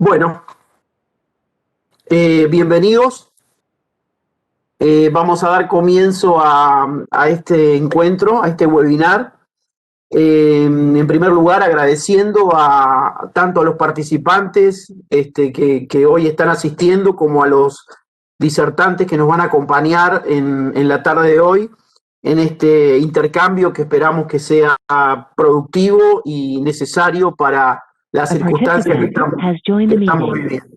Bueno, bienvenidos. Vamos a dar comienzo a este encuentro, a este webinar. En primer lugar, agradeciendo tanto a los participantes que hoy están asistiendo como a los disertantes que nos van a acompañar en la tarde de hoy en este intercambio que esperamos que sea productivo y necesario para las circunstancias que estamos viviendo.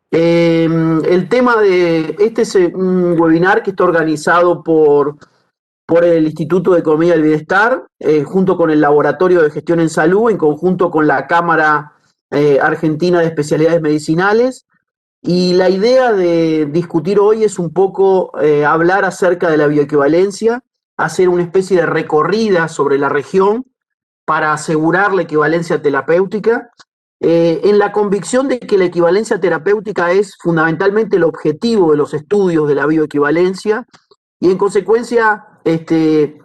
El tema de este es un webinar que está organizado por el Instituto de Economía del Bienestar, junto con el Laboratorio de Gestión en Salud, en conjunto con la Cámara Argentina de Especialidades Medicinales. Y la idea de discutir hoy es un poco hablar acerca de la bioequivalencia, hacer una especie de recorrida sobre la región para asegurar la equivalencia terapéutica, en la convicción de que la equivalencia terapéutica es fundamentalmente el objetivo de los estudios de la bioequivalencia, y en consecuencia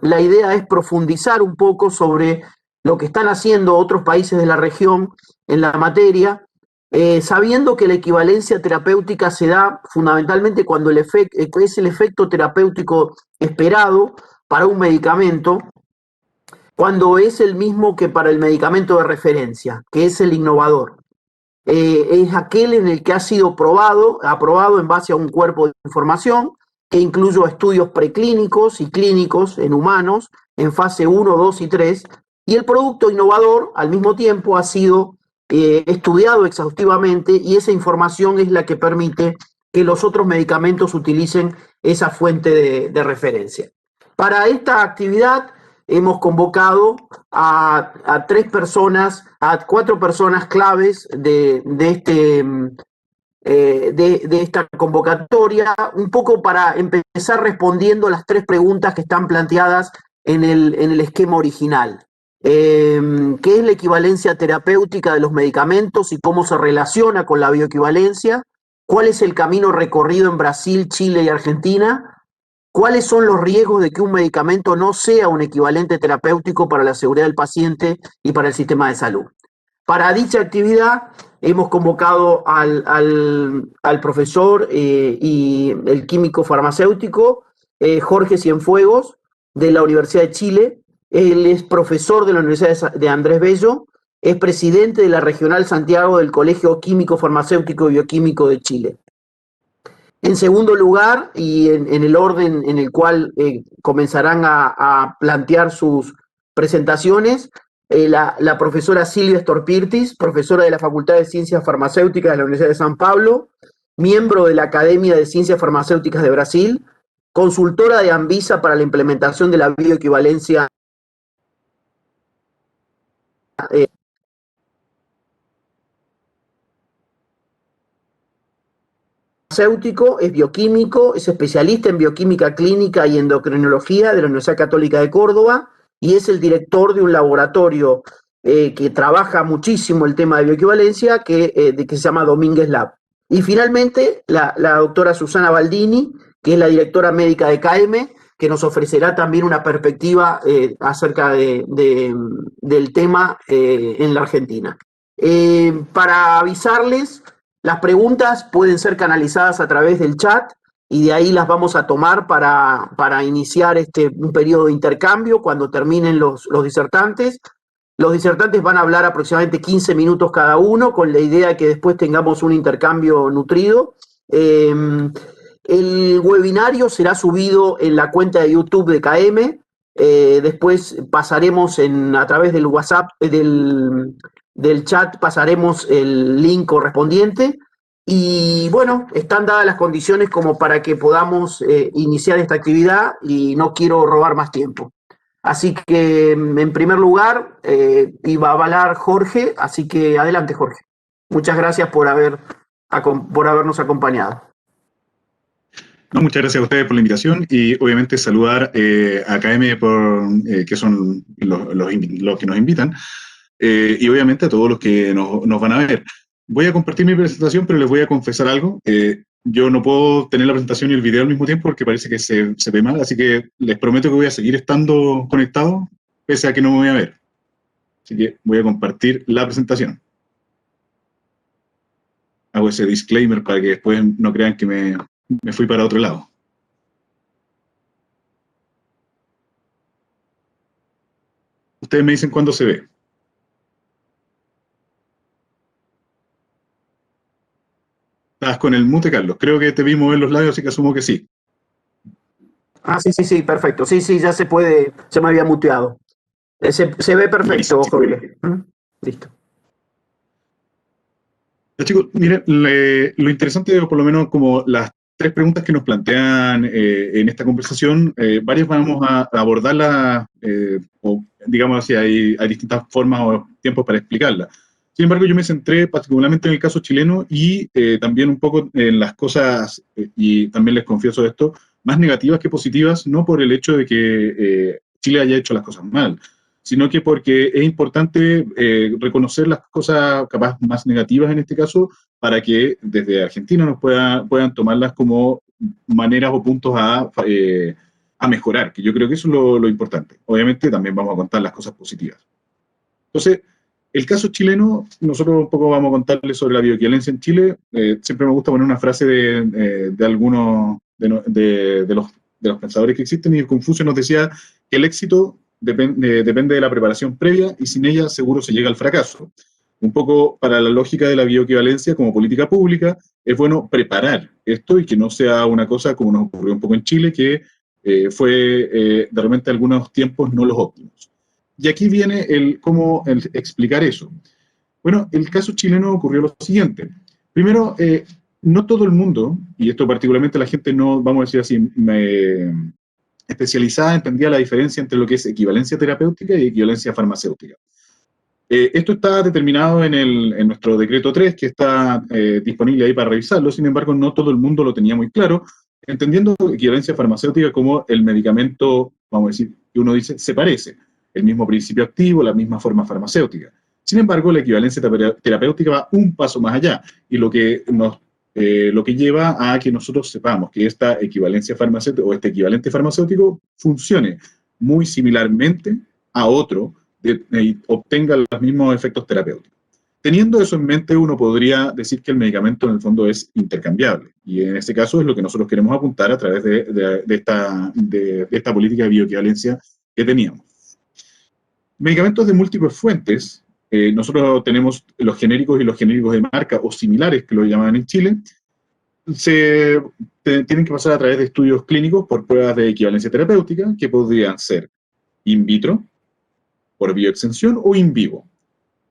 la idea es profundizar un poco sobre lo que están haciendo otros países de la región en la materia, sabiendo que la equivalencia terapéutica se da fundamentalmente cuando es el efecto terapéutico esperado para un medicamento, cuando es el mismo que para el medicamento de referencia, que es el innovador. Es aquel en el que ha sido aprobado en base a un cuerpo de información que incluye estudios preclínicos y clínicos en humanos en fase 1, 2 y 3, y el producto innovador al mismo tiempo ha sido estudiado exhaustivamente, y esa información es la que permite que los otros medicamentos utilicen esa fuente de referencia. Para esta actividad hemos convocado a cuatro personas claves de esta convocatoria, un poco para empezar respondiendo las tres preguntas que están planteadas en el esquema original. ¿Qué es la equivalencia terapéutica de los medicamentos y cómo se relaciona con la bioequivalencia? ¿Cuál es el camino recorrido en Brasil, Chile y Argentina? ¿Cuáles son los riesgos de que un medicamento no sea un equivalente terapéutico para la seguridad del paciente y para el sistema de salud? Para dicha actividad hemos convocado al profesor y el químico farmacéutico Jorge Cienfuegos, de la Universidad de Chile. Él es profesor de la Universidad de Andrés Bello, es presidente de la Regional Santiago del Colegio Químico Farmacéutico y Bioquímico de Chile. En segundo lugar, y en el orden en el cual comenzarán a plantear sus presentaciones, la profesora Silvia Storpirtis, profesora de la Facultad de Ciencias Farmacéuticas de la Universidad de San Pablo, miembro de la Academia de Ciencias Farmacéuticas de Brasil, consultora de Anvisa para la implementación de la bioequivalencia farmacéutico, es bioquímico, es especialista en bioquímica clínica y endocrinología de la Universidad Católica de Córdoba, y es el director de un laboratorio que trabaja muchísimo el tema de bioequivalencia, que se llama Domínguez Lab. Y finalmente, la doctora Susana Baldini, que es la directora médica de KM, que nos ofrecerá también una perspectiva acerca del tema en la Argentina. Para avisarles, las preguntas pueden ser canalizadas a través del chat, y de ahí las vamos a tomar para iniciar un periodo de intercambio cuando terminen los disertantes. Los disertantes van a hablar aproximadamente 15 minutos cada uno, con la idea de que después tengamos un intercambio nutrido. El webinario será subido en la cuenta de YouTube de KM. Después pasaremos a través del WhatsApp, del chat, pasaremos el link correspondiente. Y bueno, están dadas las condiciones como para que podamos iniciar esta actividad, y no quiero robar más tiempo. Así que, en primer lugar, iba a hablar Jorge, así que adelante, Jorge. Muchas gracias por habernos acompañado. No, muchas gracias a ustedes por la invitación, y obviamente saludar a KM, que son los que nos invitan, y obviamente a todos los que nos van a ver. Voy a compartir mi presentación, pero les voy a confesar algo. Yo no puedo tener la presentación y el video al mismo tiempo porque parece que se ve mal, así que les prometo que voy a seguir estando conectado, pese a que no me voy a ver. Así que voy a compartir la presentación. hago ese disclaimer para que después no crean que me fui para otro lado. Ustedes me dicen cuándo se ve. Estás con el mute, Carlos. Creo que te vi mover los labios, así que asumo que sí. Ah, sí, perfecto. Sí, ya se puede, se me había muteado. Se ve perfecto, Jorge. Listo. Ya, chicos, miren, lo interesante, o por lo menos como las tres preguntas que nos plantean en esta conversación, varias vamos a abordarlas, o digamos así, hay distintas formas o tiempos para explicarlas. Sin embargo, yo me centré particularmente en el caso chileno y también un poco en las cosas, y también les confieso esto, más negativas que positivas, no por el hecho de que Chile haya hecho las cosas mal, sino que porque es importante reconocer las cosas capaz más negativas en este caso, para que desde Argentina nos puedan tomarlas como maneras o puntos a mejorar, que yo creo que eso es lo importante. Obviamente también vamos a contar las cosas positivas. Entonces, el caso chileno, nosotros un poco vamos a contarles sobre la bioequivalencia en Chile. Siempre me gusta poner una frase de algunos de los pensadores que existen, y Confucio nos decía que el éxito depende de la preparación previa, y sin ella seguro se llega al fracaso. Un poco para la lógica de la bioequivalencia como política pública, es bueno preparar esto y que no sea una cosa como nos ocurrió un poco en Chile, que fue de repente algunos tiempos no los óptimos. Y aquí viene cómo explicar eso. Bueno, el caso chileno ocurrió lo siguiente. Primero, no todo el mundo, y esto particularmente la gente no, vamos a decir así, especializada, entendía la diferencia entre lo que es equivalencia terapéutica y equivalencia farmacéutica. Esto está determinado en nuestro decreto 3, que está disponible ahí para revisarlo. Sin embargo, no todo el mundo lo tenía muy claro, entendiendo equivalencia farmacéutica como el medicamento, vamos a decir, que uno dice, se parece, el mismo principio activo, la misma forma farmacéutica. Sin embargo, la equivalencia terapéutica va un paso más allá, y lo que lleva a que nosotros sepamos que esta equivalencia farmacéutica o este equivalente farmacéutico funcione muy similarmente a otro y obtenga los mismos efectos terapéuticos. Teniendo eso en mente, uno podría decir que el medicamento en el fondo es intercambiable, y en este caso es lo que nosotros queremos apuntar a través de esta política de bioequivalencia que teníamos. Medicamentos de múltiples fuentes, nosotros tenemos los genéricos y los genéricos de marca o similares, que lo llaman en Chile, tienen que pasar a través de estudios clínicos por pruebas de equivalencia terapéutica, que podrían ser in vitro, por bioexención o in vivo.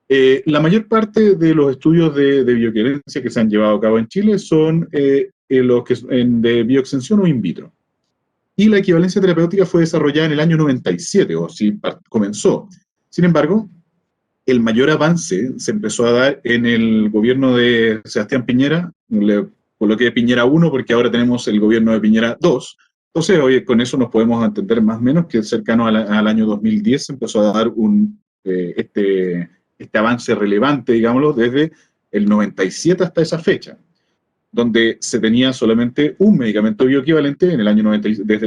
La mayor parte de los estudios de bioequivalencia que se han llevado a cabo en Chile son los que de bioexención o in vitro. Y la equivalencia terapéutica fue desarrollada en el año 97, o si comenzó. Sin embargo, el mayor avance se empezó a dar en el gobierno de Sebastián Piñera. Le coloqué Piñera 1 porque ahora tenemos el gobierno de Piñera 2. Entonces, oye, con eso nos podemos entender más o menos que cercano al año 2010 se empezó a dar este avance relevante, digámoslo, desde el 97 hasta esa fecha, donde se tenía solamente un medicamento bioequivalente desde el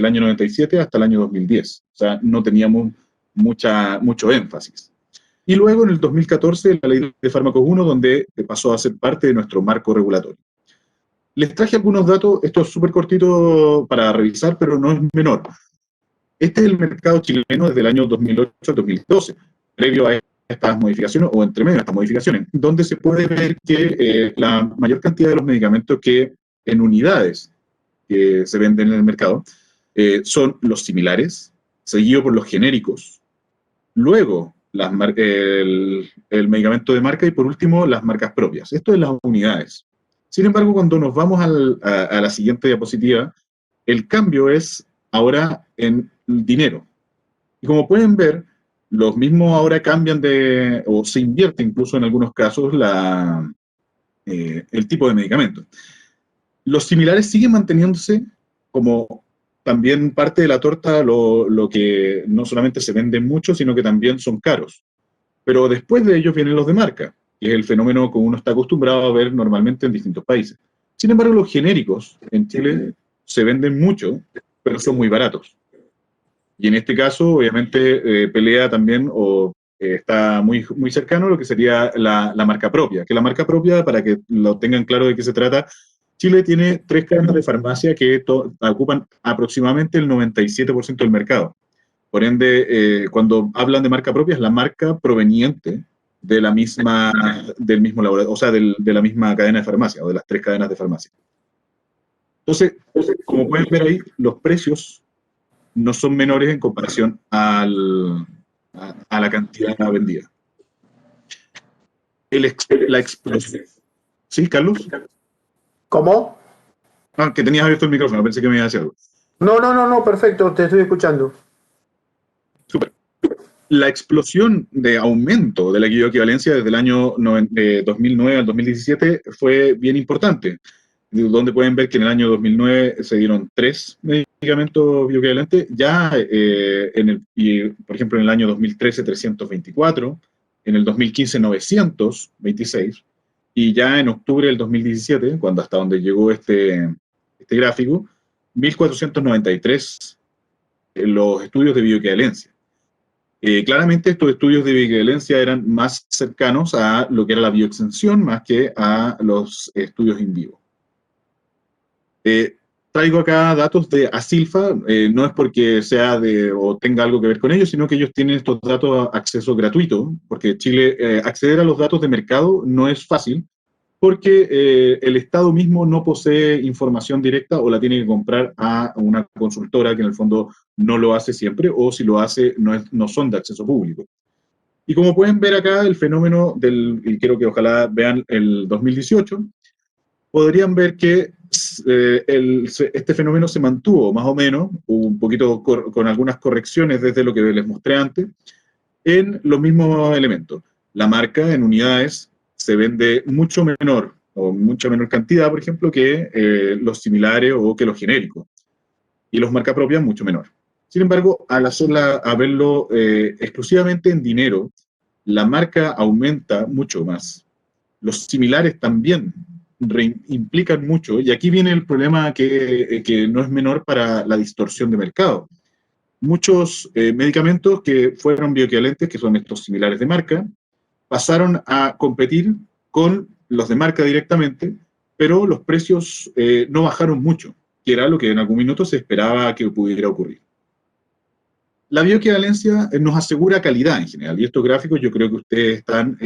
año 97 hasta el año 2010. O sea, no teníamos mucho énfasis. Y luego, en el 2014, la Ley de Fármacos 1, donde pasó a ser parte de nuestro marco regulatorio. Les traje algunos datos, esto es súper cortito para revisar, pero no es menor. Este es el mercado chileno desde el año 2008 al 2012, previo a estas modificaciones, o entre medio de estas modificaciones, donde se puede ver que la mayor cantidad de los medicamentos que en unidades que se venden en el mercado son los similares, seguido por los genéricos, luego el medicamento de marca y por último las marcas propias. Esto es las unidades. Sin embargo, cuando nos vamos a la siguiente diapositiva, el cambio es ahora en dinero. Y como pueden ver, los mismos ahora cambian o se invierte incluso en algunos casos el tipo de medicamento. Los similares siguen manteniéndose como también parte de la torta, lo que no solamente se venden mucho, sino que también son caros. Pero después de ellos vienen los de marca, que es el fenómeno que uno está acostumbrado a ver normalmente en distintos países. Sin embargo, los genéricos en Chile se venden mucho, pero son muy baratos. Y en este caso, obviamente, pelea también o está muy, muy cercano a lo que sería la marca propia. Que la marca propia, para que lo tengan claro de qué se trata, Chile tiene 3 cadenas de farmacia que ocupan aproximadamente el 97% del mercado. Por ende, cuando hablan de marca propia, es la marca proveniente de la misma, del mismo laboratorio, o sea, de la misma cadena de farmacia, o de las 3 cadenas de farmacia. Entonces, como pueden ver ahí, los precios no son menores en comparación a la cantidad vendida. La explosión. ¿Sí, Carlos? ¿Cómo? Ah, que tenías abierto el micrófono, pensé que me iba a decir algo. No, perfecto, te estoy escuchando. Súper. La explosión de aumento de la equivalencia desde el año 2009 al 2017 fue bien importante, donde pueden ver que en el año 2009 se dieron 3 medicamentos bioequivalentes, ya por ejemplo en el año 2013 324, en el 2015 926, y ya en octubre del 2017, cuando hasta donde llegó este gráfico, 1493 los estudios de bioequivalencia. Claramente estos estudios de bioequivalencia eran más cercanos a lo que era la bioexención más que a los estudios in vivo. Traigo acá datos de Asilfa, no es porque sea o tenga algo que ver con ellos, sino que ellos tienen estos datos a acceso gratuito, porque Chile, acceder a los datos de mercado no es fácil, porque el Estado mismo no posee información directa o la tiene que comprar a una consultora que en el fondo no lo hace siempre, o si lo hace no son de acceso público. Y como pueden ver acá, el fenómeno y quiero que ojalá vean el 2018, podrían ver que este fenómeno se mantuvo más o menos, un poquito con algunas correcciones desde lo que les mostré antes, en los mismos elementos. La marca en unidades se vende mucho menor, o mucha menor cantidad, por ejemplo, que los similares o que los genéricos. Y los marcas propias mucho menor. Sin embargo, a verlo exclusivamente en dinero, la marca aumenta mucho más. Los similares también implican mucho, y aquí viene el problema que no es menor para la distorsión de mercado. Muchos medicamentos que fueron bioequivalentes, que son estos similares de marca, pasaron a competir con los de marca directamente, pero los precios no bajaron mucho, que era lo que en algún minuto se esperaba que pudiera ocurrir. La bioequivalencia nos asegura calidad en general, y estos gráficos yo creo que ustedes están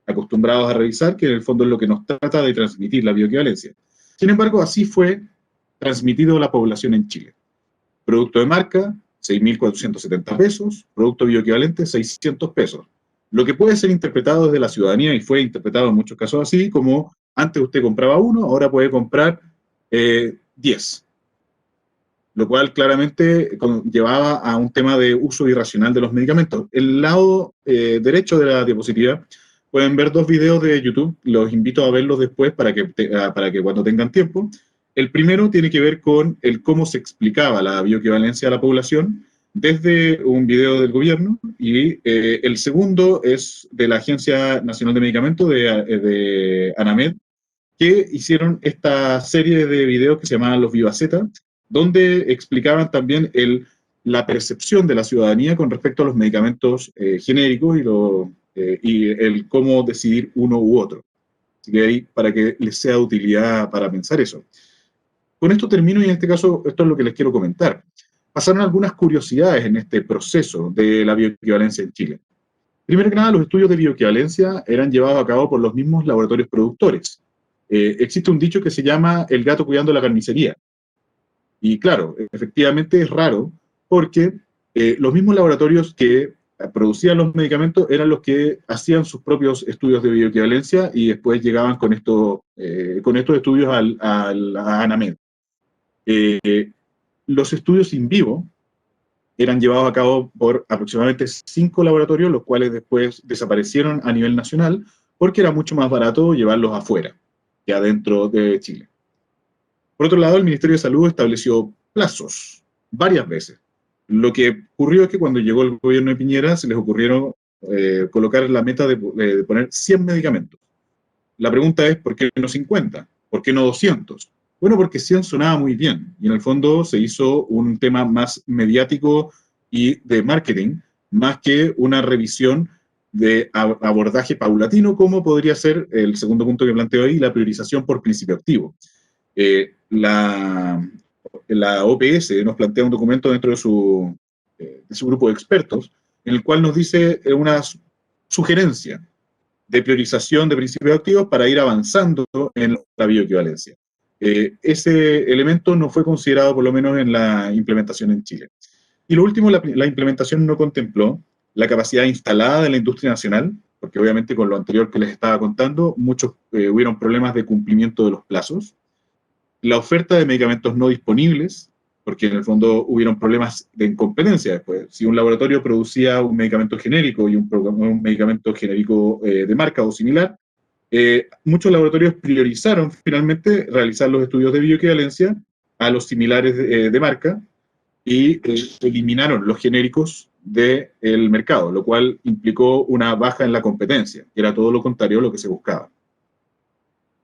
acostumbrados a revisar, que en el fondo es lo que nos trata de transmitir la bioequivalencia. Sin embargo, así fue transmitido a la población en Chile. Producto de marca, 6.470 pesos, producto bioequivalente, 600 pesos. Lo que puede ser interpretado desde la ciudadanía, y fue interpretado en muchos casos así, como antes usted compraba 1, ahora puede comprar 10. Lo cual claramente llevaba a un tema de uso irracional de los medicamentos. El lado derecho de la diapositiva pueden ver 2 videos de YouTube, los invito a verlos después para que cuando tengan tiempo. El primero tiene que ver con cómo se explicaba la bioequivalencia a la población desde un video del gobierno, y el segundo es de la Agencia Nacional de Medicamentos, de ANAMED, que hicieron esta serie de videos que se llamaban los Vivaceta, donde explicaban también la percepción de la ciudadanía con respecto a los medicamentos genéricos y el cómo decidir uno u otro. Así que ahí, para que les sea de utilidad para pensar eso. Con esto termino, y en este caso esto es lo que les quiero comentar. Pasaron algunas curiosidades en este proceso de la bioequivalencia en Chile. Primero que nada, los estudios de bioequivalencia eran llevados a cabo por los mismos laboratorios productores. Existe un dicho que se llama el gato cuidando la carnicería. Y claro, efectivamente es raro, porque los mismos laboratorios que producían los medicamentos eran los que hacían sus propios estudios de bioequivalencia, y después llegaban con estos estudios a ANAMED. Los estudios in vivo eran llevados a cabo por aproximadamente 5 laboratorios, los cuales después desaparecieron a nivel nacional, porque era mucho más barato llevarlos afuera que adentro de Chile. Por otro lado, el Ministerio de Salud estableció plazos varias veces. Lo que ocurrió es que cuando llegó el gobierno de Piñera se les ocurrieron colocar la meta de poner 100 medicamentos. La pregunta es, ¿por qué no 50? ¿Por qué no 200? Bueno, porque 100 sonaba muy bien, y en el fondo se hizo un tema más mediático y de marketing más que una revisión de abordaje paulatino, como podría ser el segundo punto que planteo ahí, la priorización por principio activo. La OPS nos plantea un documento dentro de su grupo de expertos, en el cual nos dice una sugerencia de priorización de principios activos para ir avanzando en la bioequivalencia. Ese elemento no fue considerado, por lo menos, en la implementación en Chile. Y lo último, la implementación no contempló la capacidad instalada de la industria nacional, porque obviamente con lo anterior que les estaba contando, hubieron problemas de cumplimiento de los plazos, la oferta de medicamentos no disponibles, porque en el fondo hubieron problemas de incompetencia después. Si un laboratorio producía un medicamento genérico y un medicamento genérico de marca o similar, muchos laboratorios priorizaron finalmente realizar los estudios de bioequivalencia a los similares de marca y eliminaron los genéricos del mercado, lo cual implicó una baja en la competencia, que era todo lo contrario a lo que se buscaba.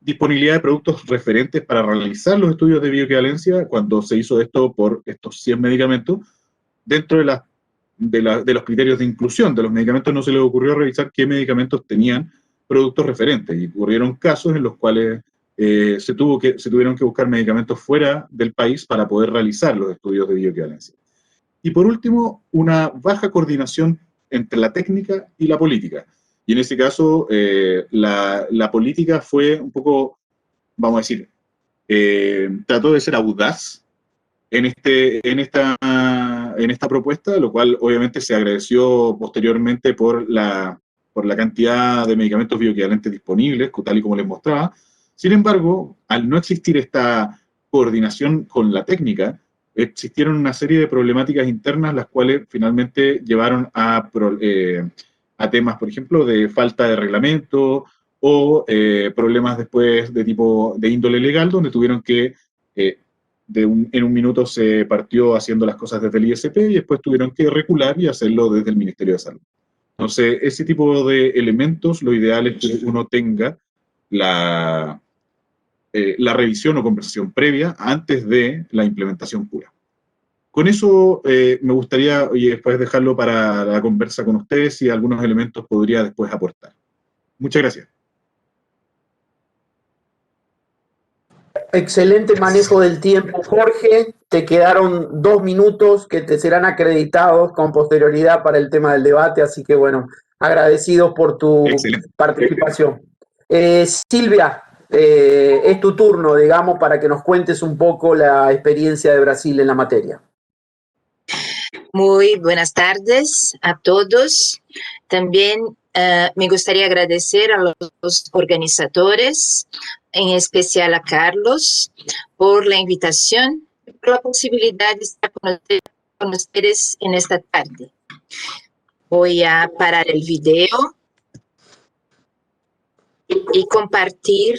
Disponibilidad de productos referentes para realizar los estudios de bioequivalencia, cuando se hizo esto por estos 100 medicamentos, dentro de los criterios de inclusión de los medicamentos no se les ocurrió revisar qué medicamentos tenían productos referentes, y ocurrieron casos en los cuales se tuvieron que buscar medicamentos fuera del país para poder realizar los estudios de bioequivalencia. Y por último, una baja coordinación entre la técnica y la política. Y en ese caso, la política fue un poco, vamos a decir, trató de ser audaz en esta propuesta, lo cual obviamente se agradeció posteriormente por la cantidad de medicamentos bioequivalentes disponibles, tal y como les mostraba. Sin embargo, al no existir esta coordinación con la técnica, existieron una serie de problemáticas internas, las cuales finalmente llevaron a temas, por ejemplo, de falta de reglamento o problemas después de tipo de índole legal, donde tuvieron que, en un minuto se partió haciendo las cosas desde el ISP y después tuvieron que recular y hacerlo desde el Ministerio de Salud. Entonces, ese tipo de elementos, lo ideal es que uno tenga la revisión o conversación previa antes de la implementación pura. Con eso me gustaría después dejarlo para la conversa con ustedes y algunos elementos podría después aportar. Muchas gracias. Excelente manejo del tiempo, Jorge. Te quedaron 2 minutos que te serán acreditados con posterioridad para el tema del debate, así que bueno, agradecidos por tu participación. Silvia, es tu turno, digamos, para que nos cuentes un poco la experiencia de Brasil en la materia. Muy buenas tardes a todos. También me gustaría agradecer a los organizadores, en especial a Carlos, por la invitación, por la posibilidad de estar con ustedes en esta tarde. Voy a parar el video y compartir .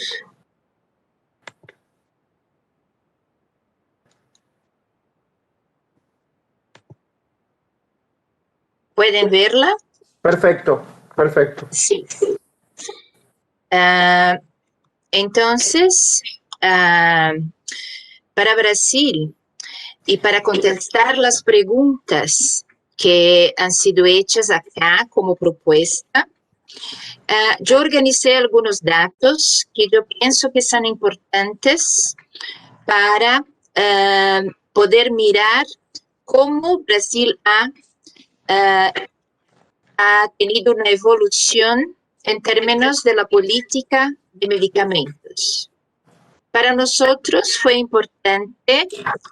¿Pueden verla? Perfecto, perfecto. Sí. Entonces, para Brasil, y para contestar las preguntas que han sido hechas acá como propuesta, yo organicé algunos datos que yo pienso que son importantes para poder mirar cómo Brasil ha tenido una evolución en términos de la política de medicamentos. Para nosotros fue importante,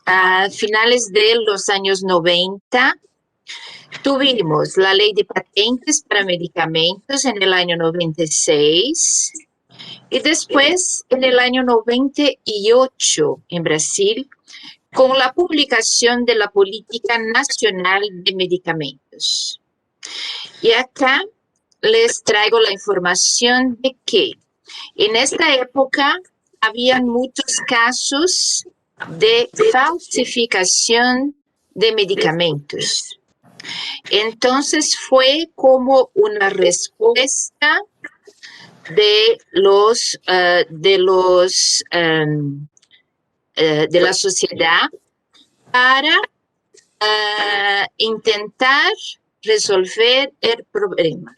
a finales de los años 90, tuvimos la ley de patentes para medicamentos en el año 96 y después en el año 98 en Brasil con la publicación de la Política Nacional de Medicamentos. Y acá les traigo la información de que en esta época habían muchos casos de falsificación de medicamentos. Entonces fue como una respuesta de la sociedad para intentar resolver el problema.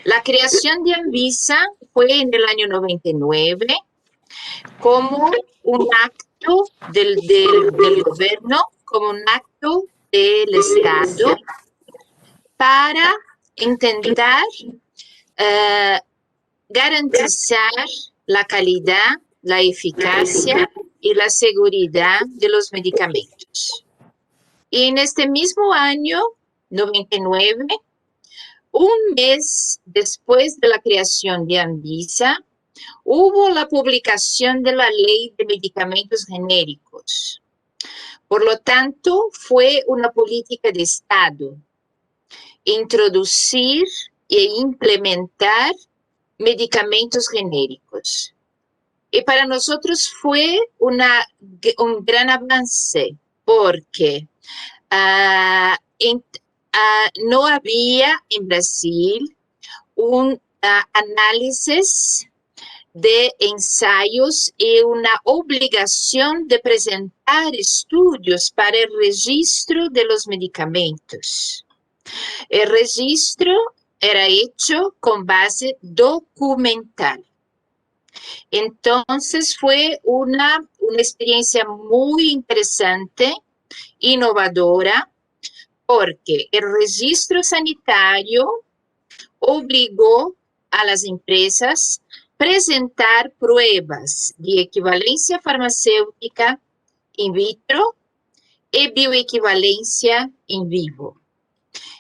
La creación de Anvisa fue en el año 99 como un acto del gobierno, como un acto del Estado para intentar garantizar la calidad, la eficacia y la seguridad de los medicamentos. Y en este mismo año, 99, un mes después de la creación de Anvisa, hubo la publicación de la Ley de Medicamentos Genéricos. Por lo tanto, fue una política de Estado introducir e implementar medicamentos genéricos. Y para nosotros fue un gran avance porque no había en Brasil un análisis de ensayos y una obligación de presentar estudios para el registro de los medicamentos. El registro era hecho con base documental. Entonces fue una experiencia muy interesante, innovadora, porque el registro sanitario obligó a las empresas a presentar pruebas de equivalencia farmacéutica in vitro y bioequivalencia in vivo.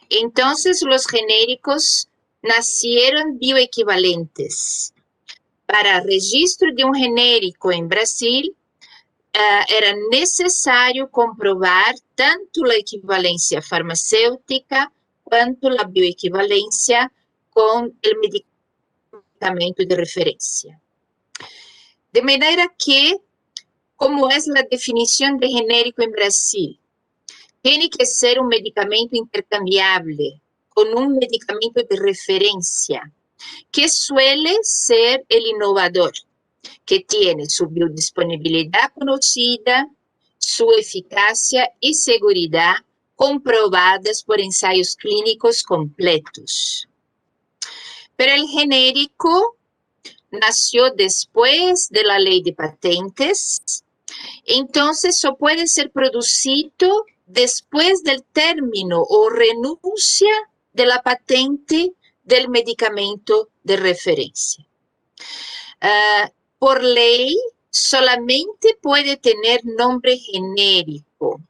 Entonces los genéricos nacieron bioequivalentes. Para registro de un genérico en Brasil, era necesario comprobar tanto la equivalencia farmacéutica quanto la bioequivalencia con el medicamento de referencia. De manera que, ¿cómo es la definición de genérico en Brasil? Tiene que ser un medicamento intercambiable con un medicamento de referencia, que suele ser el innovador, que tiene su biodisponibilidad conocida, su eficacia y seguridad comprobadas por ensayos clínicos completos. Pero el genérico nació después de la ley de patentes, entonces solo puede ser producido después del término o renuncia de la patente del medicamento de referencia. Por ley, solamente puede tener nombre genérico,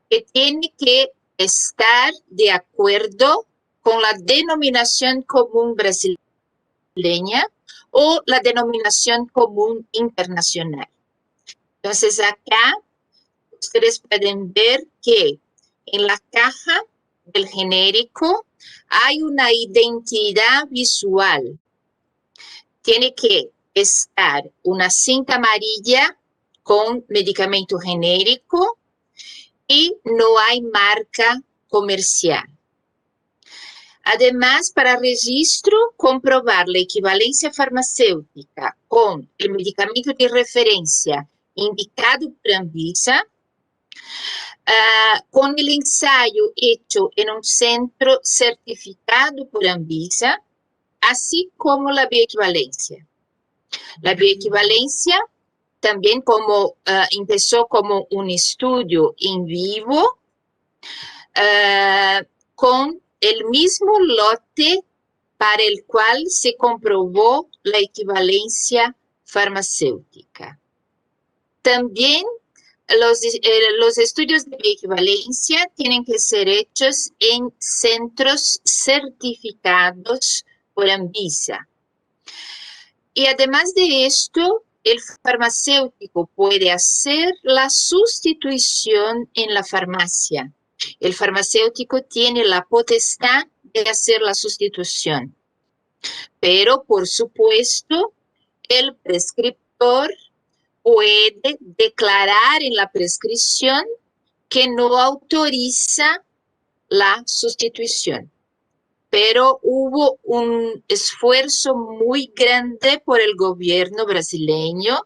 que tiene que estar de acuerdo con la denominación común brasileña o la denominación común internacional. Entonces, acá ustedes pueden ver que en la caja del genérico hay una identidad visual. Tiene que estar una cinta amarilla con medicamento genérico y no hay marca comercial. Además, para registro, comprobar la equivalencia farmacéutica con el medicamento de referencia indicado por Anvisa, con el ensayo hecho en un centro certificado por Anvisa, así como la bioequivalencia. La bioequivalencia también empezó como un estudio en vivo con el mismo lote para el cual se comprobó la equivalencia farmacéutica. También los estudios de bioequivalencia tienen que ser hechos en centros certificados por Anvisa. Y además de esto, el farmacéutico puede hacer la sustitución en la farmacia. El farmacéutico tiene la potestad de hacer la sustitución. Pero, por supuesto, el prescriptor puede declarar en la prescripción que no autoriza la sustitución. Pero hubo un esfuerzo muy grande por el gobierno brasileño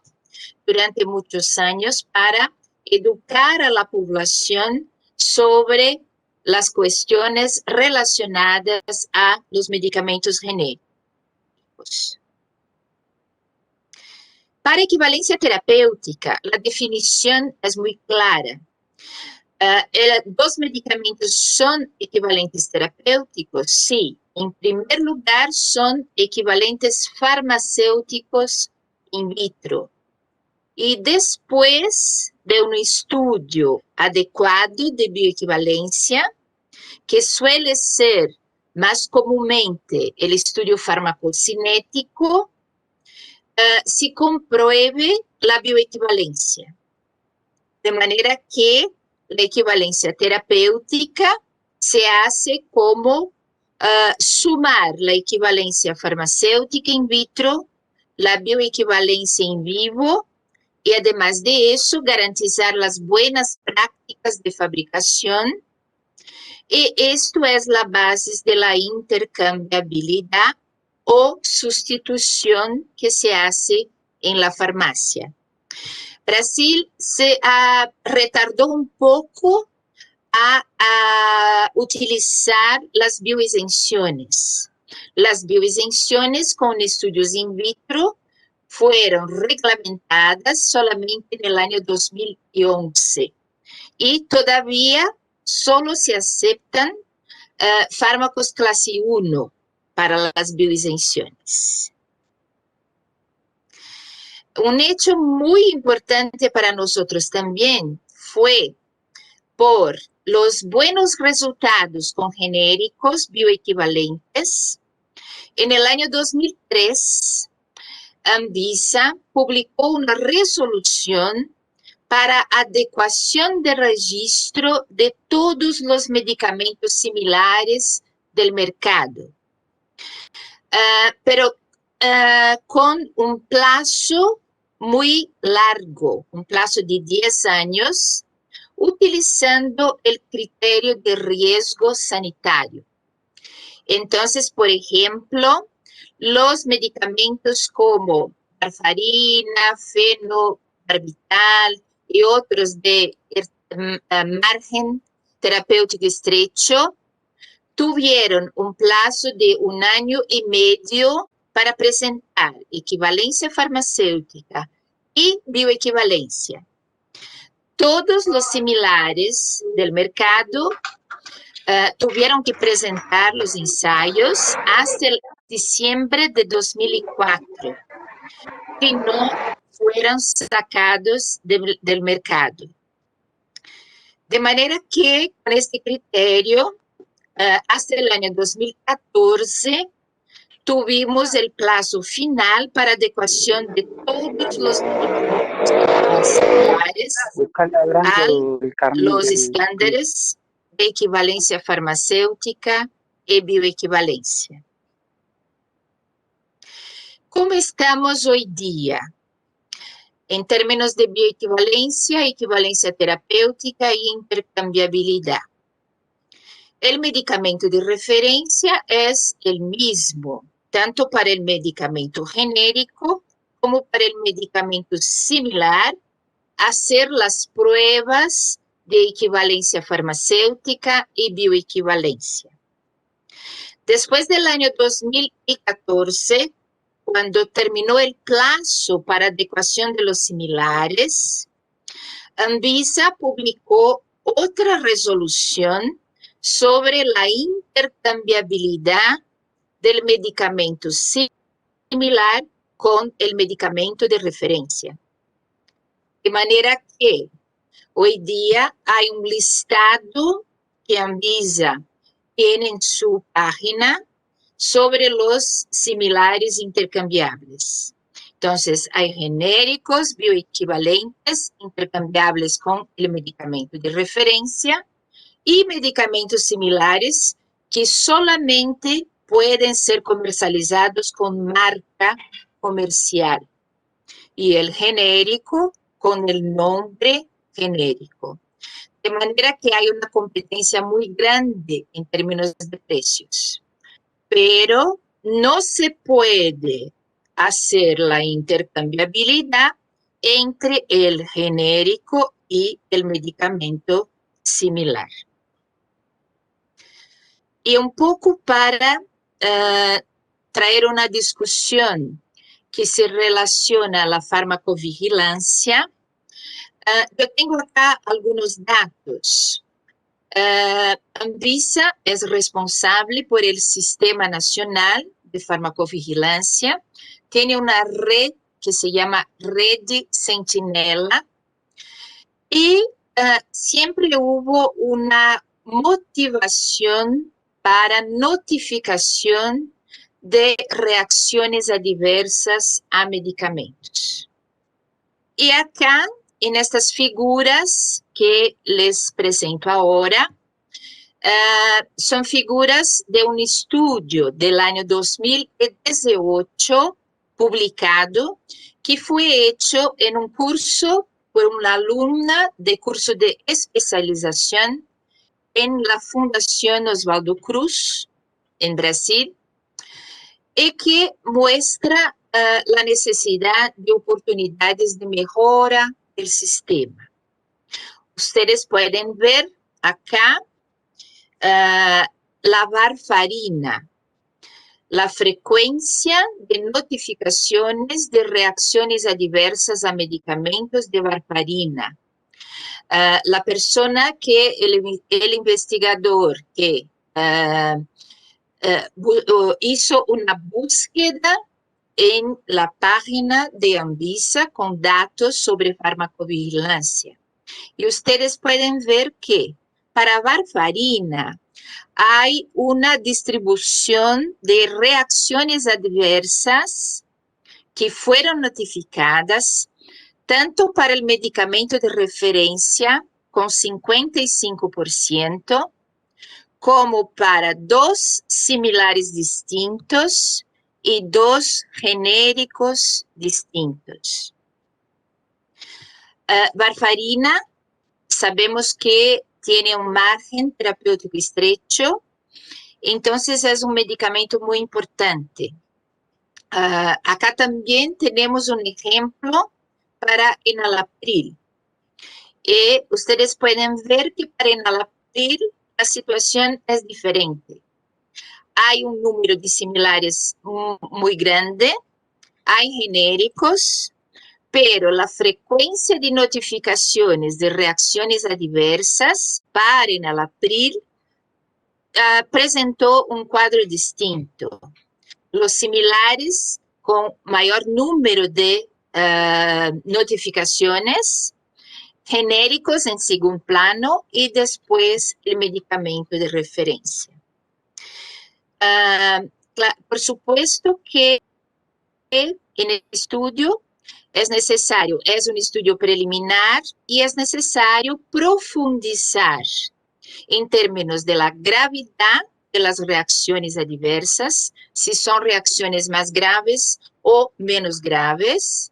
durante muchos años para educar a la población sobre las cuestiones relacionadas a los medicamentos genéricos. Para equivalencia terapéutica, la definición es muy clara. ¿Dos medicamentos son equivalentes terapéuticos? Sí. En primer lugar, son equivalentes farmacéuticos in vitro. Y después de un estudio adecuado de bioequivalencia, que suele ser más comúnmente el estudio farmacocinético, se compruebe la bioequivalencia. De manera que la equivalencia terapéutica se hace como sumar la equivalencia farmacéutica in vitro, la bioequivalencia in vivo, y además de eso, garantizar las buenas prácticas de fabricación. Y esto es la base de la intercambiabilidad o sustitución que se hace en la farmacia. Brasil se retardó un poco a utilizar las bioisenciones. Las bioisenciones con estudios in vitro fueron reglamentadas solamente en el año 2011 y todavía solo se aceptan fármacos clase 1 para las bioisenciones. Un hecho muy importante para nosotros también fue por los buenos resultados con genéricos bioequivalentes. En el año 2003, Anvisa publicó una resolución para adecuación de registro de todos los medicamentos similares del mercado, pero con un plazo muy largo, un plazo de 10 años, utilizando el criterio de riesgo sanitario. Entonces, por ejemplo, los medicamentos como warfarina, fenobarbital y otros de margen terapéutico estrecho tuvieron un plazo de 1 año y medio para presentar equivalencia farmacéutica y bioequivalencia. Todos los similares del mercado tuvieron que presentar los ensayos hasta el diciembre de 2004, que no fueron sacados del mercado. De manera que con este criterio, hasta el año 2014, tuvimos el plazo final para adecuación de todos los medicamentos similares a los estándares de equivalencia farmacéutica y bioequivalencia. ¿Cómo estamos hoy día? En términos de bioequivalencia, equivalencia terapéutica e intercambiabilidad. El medicamento de referencia es el mismo, tanto para el medicamento genérico como para el medicamento similar, hacer las pruebas de equivalencia farmacéutica y bioequivalencia. Después del año 2014, cuando terminó el plazo para adecuación de los similares, Anvisa publicó otra resolución sobre la intercambiabilidad del medicamento similar con el medicamento de referencia. De manera que hoy día hay un listado que Anvisa tiene en su página sobre los similares intercambiables. Entonces, hay genéricos bioequivalentes intercambiables con el medicamento de referencia y medicamentos similares que solamente pueden ser comercializados con marca comercial. Y el genérico con el nombre genérico. De manera que hay una competencia muy grande en términos de precios. Pero no se puede hacer la intercambiabilidad entre el genérico y el medicamento similar. y un poco para traer una discusión que se relaciona a la farmacovigilancia, yo tengo acá algunos datos. Anvisa es responsable por el Sistema Nacional de Farmacovigilancia. Tiene una red que se llama Red Centinela y siempre hubo una motivación para notificación de reacciones adversas a medicamentos. Y acá, en estas figuras que les presento ahora, son figuras de un estudio del año 2018 publicado, que fue hecho en un curso por una alumna de curso de especialización en la Fundación Oswaldo Cruz, en Brasil, y que muestra la necesidad de oportunidades de mejora del sistema. Ustedes pueden ver acá la varfarina, la frecuencia de notificaciones de reacciones adversas a medicamentos de varfarina. La persona que, el investigador que hizo una búsqueda en la página de Anvisa con datos sobre farmacovigilancia. Y ustedes pueden ver que para varfarina hay una distribución de reacciones adversas que fueron notificadas tanto para el medicamento de referencia con 55%, como para 2 similares distintos y 2 genéricos distintos. Varfarina, sabemos que tiene un margen terapéutico estrecho, entonces es un medicamento muy importante. Acá también tenemos un ejemplo para enalapril. Y ustedes pueden ver que para enalapril la situación es diferente. Hay un número de similares muy grande, hay genéricos, pero la frecuencia de notificaciones de reacciones adversas para enalapril presentó un cuadro distinto. Los similares con mayor número de notificaciones, genéricos en segundo plano y después el medicamento de referencia. Por supuesto que en el estudio es necesario, es un estudio preliminar y es necesario profundizar en términos de la gravedad de las reacciones adversas, si son reacciones más graves o menos graves,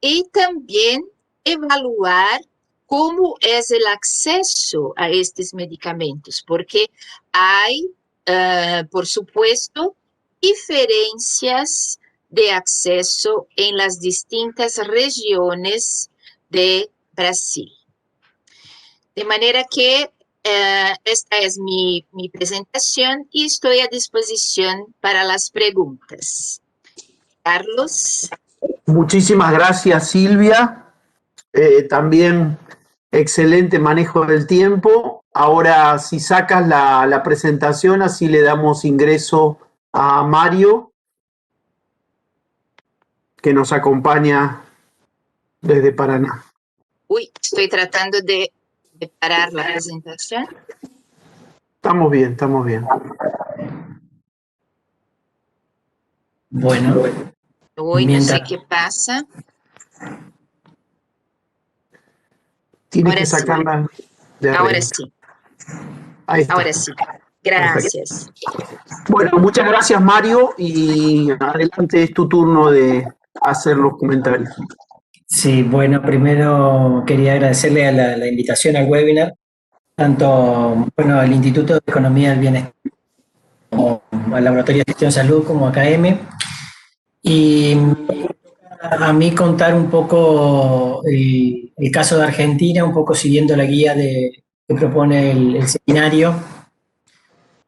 y también evaluar cómo es el acceso a estos medicamentos, porque hay, por supuesto, diferencias de acceso en las distintas regiones de Brasil. De manera que esta es mi presentación y estoy a disposición para las preguntas. Carlos. Muchísimas gracias, Silvia. También excelente manejo del tiempo. Ahora, si sacas la presentación, así le damos ingreso a Mario, que nos acompaña desde Paraná. Uy, estoy tratando de parar la presentación. Estamos bien, estamos bien. Bueno. Hoy no sé qué pasa. Tienes Ahora que sacarla de arriba. Ahora sí. Ahí está. Ahora sí. Gracias. Bueno, muchas gracias, Mario, y adelante, es tu turno de hacer los comentarios. Sí, bueno, primero quería agradecerle a la invitación al webinar, tanto al Instituto de Economía del Bienestar, como al Laboratorio de Gestión de Salud, como a KM. Y a mí contar un poco el caso de Argentina, un poco siguiendo la guía que propone el seminario.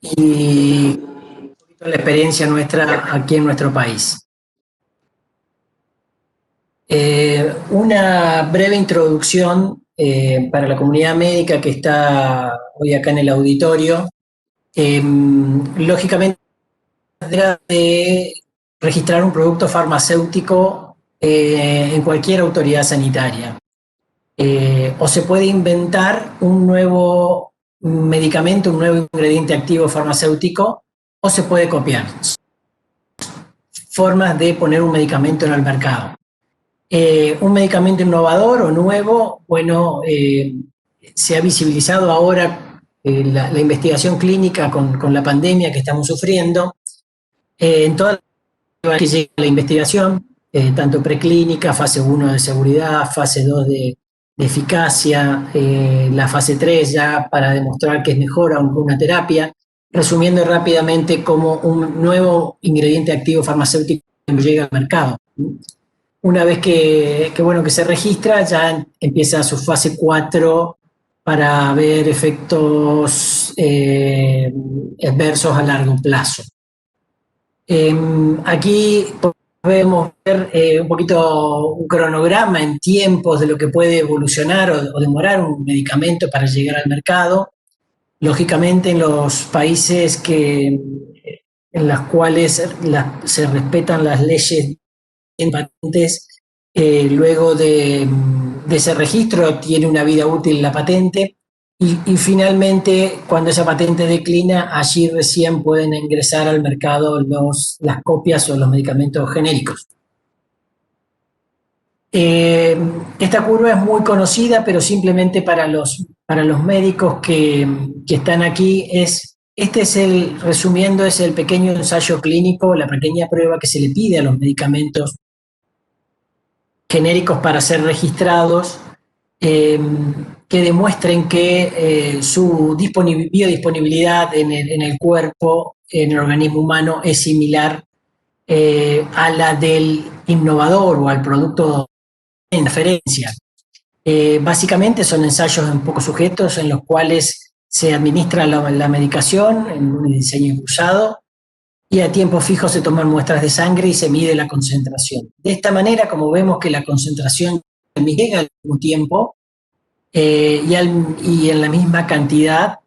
y la experiencia nuestra aquí en nuestro país. Una breve introducción para la comunidad médica que está hoy acá en el auditorio. Lógicamente, de registrar un producto farmacéutico en cualquier autoridad sanitaria. O se puede inventar un nuevo medicamento, un nuevo ingrediente activo farmacéutico, o se puede copiar. Formas de poner un medicamento en el mercado. Un medicamento innovador o nuevo, bueno, se ha visibilizado ahora la investigación clínica con la pandemia que estamos sufriendo. En toda que llega la investigación, tanto preclínica, fase 1 de seguridad, fase 2 de eficacia, la fase 3 ya para demostrar que es mejor aunque una terapia, resumiendo rápidamente como un nuevo ingrediente activo farmacéutico llega al mercado. Una vez que se registra, ya empieza su fase 4 para ver efectos adversos a largo plazo. Aquí podemos ver un poquito un cronograma en tiempos de lo que puede evolucionar o demorar un medicamento para llegar al mercado. Lógicamente, en los países en los cuales se respetan las leyes en patentes, luego de ese registro tiene una vida útil la patente y finalmente cuando esa patente declina, allí recién pueden ingresar al mercado las copias o los medicamentos genéricos. Esta curva es muy conocida, pero simplemente para los médicos que están aquí resumiendo, es el pequeño ensayo clínico, la pequeña prueba que se le pide a los medicamentos genéricos para ser registrados, que demuestren que su biodisponibilidad en el cuerpo, en el organismo humano, es similar a la del innovador o al producto en referencia. Básicamente son ensayos en pocos sujetos en los cuales se administra la medicación en un diseño cruzado y a tiempo fijo se toman muestras de sangre y se mide la concentración. De esta manera, como vemos que la concentración llega al mismo tiempo y en la misma cantidad,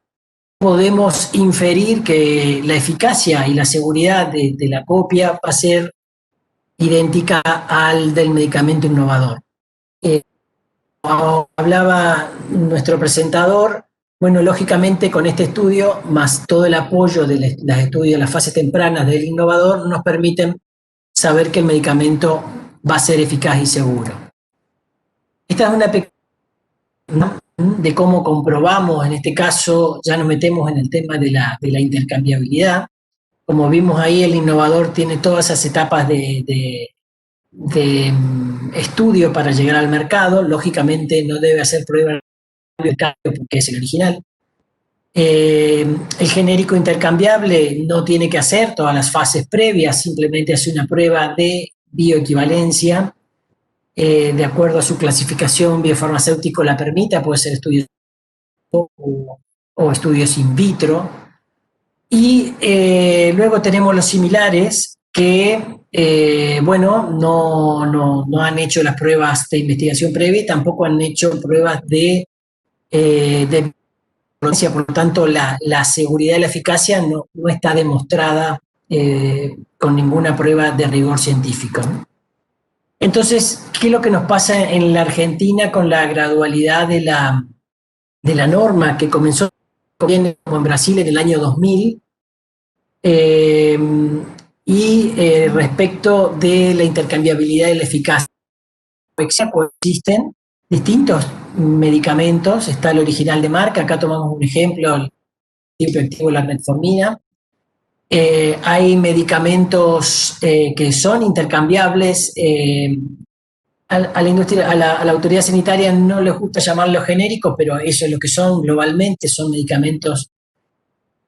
podemos inferir que la eficacia y la seguridad de la copia va a ser idéntica al del medicamento innovador. Como hablaba nuestro presentador, bueno, lógicamente con este estudio, más todo el apoyo de los estudios de las fases tempranas del innovador, nos permiten saber que el medicamento va a ser eficaz y seguro. Esta es una pequeña de cómo comprobamos, en este caso ya nos metemos en el tema de la intercambiabilidad. Como vimos ahí, el innovador tiene todas esas etapas de estudio para llegar al mercado. Lógicamente no debe hacer pruebas de cambio porque es el original. El genérico intercambiable no tiene que hacer todas las fases previas, simplemente hace una prueba de bioequivalencia. De acuerdo a su clasificación biofarmacéutico la permita, puede ser estudios o estudios in vitro. Y luego tenemos los similares que, no han hecho las pruebas de investigación previa y tampoco han hecho pruebas de por lo tanto la seguridad y la eficacia no está demostrada con ninguna prueba de rigor científico. Entonces, ¿qué es lo que nos pasa en la Argentina con la gradualidad de la norma que comenzó como en Brasil en el año 2000? Respecto de la intercambiabilidad y la eficacia, coexisten distintos medicamentos. Está el original de marca, acá tomamos un ejemplo, el tipo activo, la metformina. Hay medicamentos que son intercambiables. A la industria, a la autoridad sanitaria no les gusta llamarlos genéricos, pero eso es lo que son globalmente, son medicamentos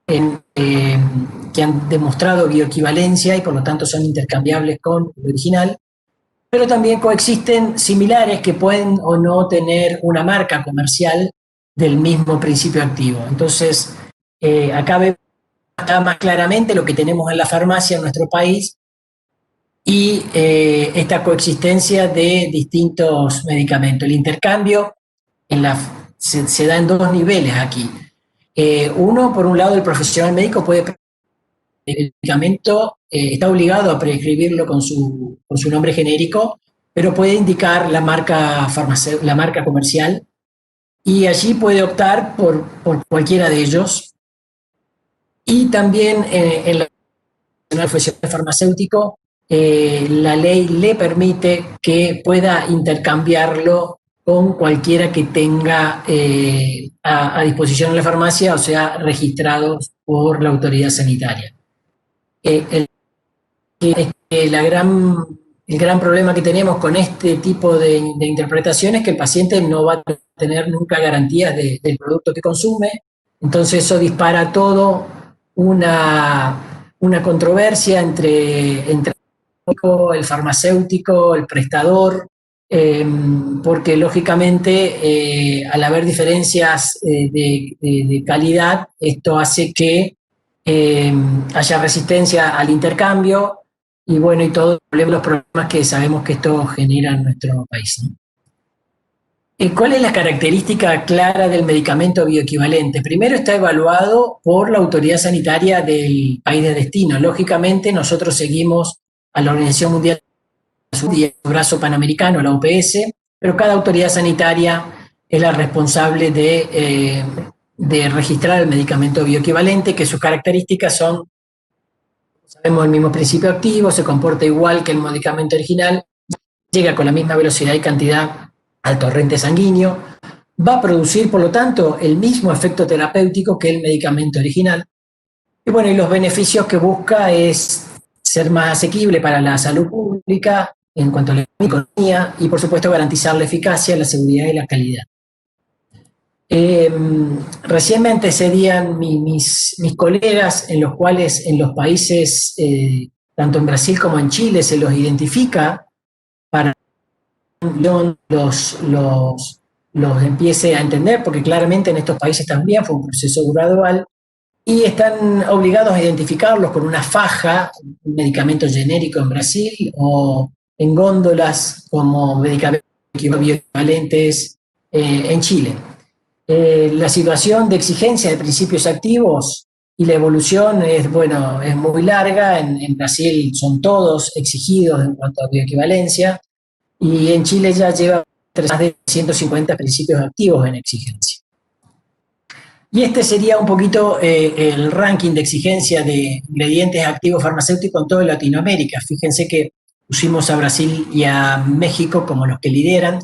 que han demostrado bioequivalencia y por lo tanto son intercambiables con el original. Pero también coexisten similares que pueden o no tener una marca comercial del mismo principio activo. Entonces, acá vemos está más claramente lo que tenemos en la farmacia en nuestro país y esta coexistencia de distintos medicamentos. El intercambio se da en dos niveles aquí. Uno, por un lado, el profesional médico puede el medicamento, está obligado a prescribirlo con su nombre genérico, pero puede indicar la marca comercial y allí puede optar por cualquiera de ellos. Y también en la profesión farmacéutico, la ley le permite que pueda intercambiarlo con cualquiera que tenga a disposición en la farmacia, o sea, registrados por la autoridad sanitaria. El gran problema que tenemos con este tipo de interpretación es que el paciente no va a tener nunca garantías del producto que consume, entonces eso dispara todo una controversia entre el farmacéutico, el prestador, porque lógicamente al haber diferencias de calidad, esto hace que haya resistencia al intercambio y bueno, y todos los problemas que sabemos que esto genera en nuestro país, ¿no? ¿Cuál es la característica clara del medicamento bioequivalente? Primero, está evaluado por la autoridad sanitaria del país de destino. Lógicamente, nosotros seguimos a la Organización Mundial de la Salud y el brazo panamericano, la OPS, pero cada autoridad sanitaria es la responsable de registrar el medicamento bioequivalente, que sus características son, sabemos, el mismo principio activo, se comporta igual que el medicamento original, llega con la misma velocidad y cantidad al torrente sanguíneo, va a producir, por lo tanto, el mismo efecto terapéutico que el medicamento original. Y bueno, y los beneficios que busca es ser más asequible para la salud pública en cuanto a la economía y, por supuesto, garantizar la eficacia, la seguridad y la calidad. Recién me antecedían mis colegas en los cuales en los países, tanto en Brasil como en Chile, se los identifica para los empiece a entender, porque claramente en estos países también fue un proceso gradual, y están obligados a identificarlos con una faja, un medicamento genérico en Brasil, o en góndolas como medicamentos bioequivalentes en Chile. La situación de exigencia de principios activos y la evolución es muy larga. En Brasil son todos exigidos en cuanto a bioequivalencia, y en Chile ya lleva más de 150 principios activos en exigencia. Y este sería un poquito el ranking de exigencia de ingredientes activos farmacéuticos en toda Latinoamérica. Fíjense que pusimos a Brasil y a México como los que lideran.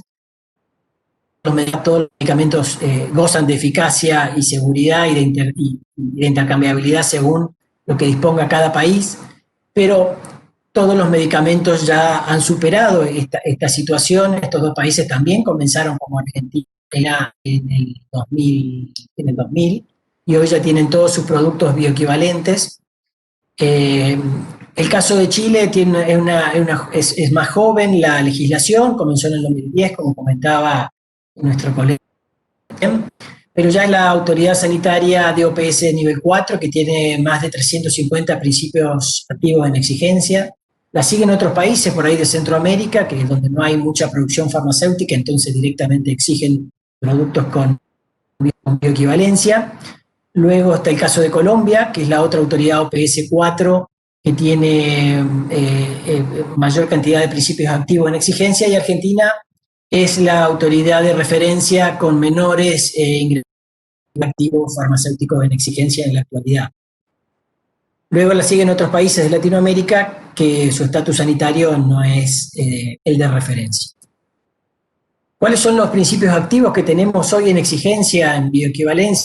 Todos los medicamentos gozan de eficacia y seguridad y de intercambiabilidad según lo que disponga cada país, pero todos los medicamentos ya han superado esta situación. Estos dos países también comenzaron como Argentina en el 2000 y hoy ya tienen todos sus productos bioequivalentes. El caso de Chile es más joven la legislación, comenzó en el 2010, como comentaba nuestro colega, pero ya es la autoridad sanitaria de OPS nivel 4, que tiene más de 350 principios activos en exigencia. La siguen otros países por ahí de Centroamérica, que es donde no hay mucha producción farmacéutica, entonces directamente exigen productos con bioequivalencia. Luego está el caso de Colombia, que es la otra autoridad OPS 4, que tiene mayor cantidad de principios activos en exigencia, y Argentina es la autoridad de referencia con menores ingredientes activos farmacéuticos en exigencia en la actualidad. Luego la siguen otros países de Latinoamérica que su estatus sanitario no es el de referencia. ¿Cuáles son los principios activos que tenemos hoy en exigencia, en bioequivalencia?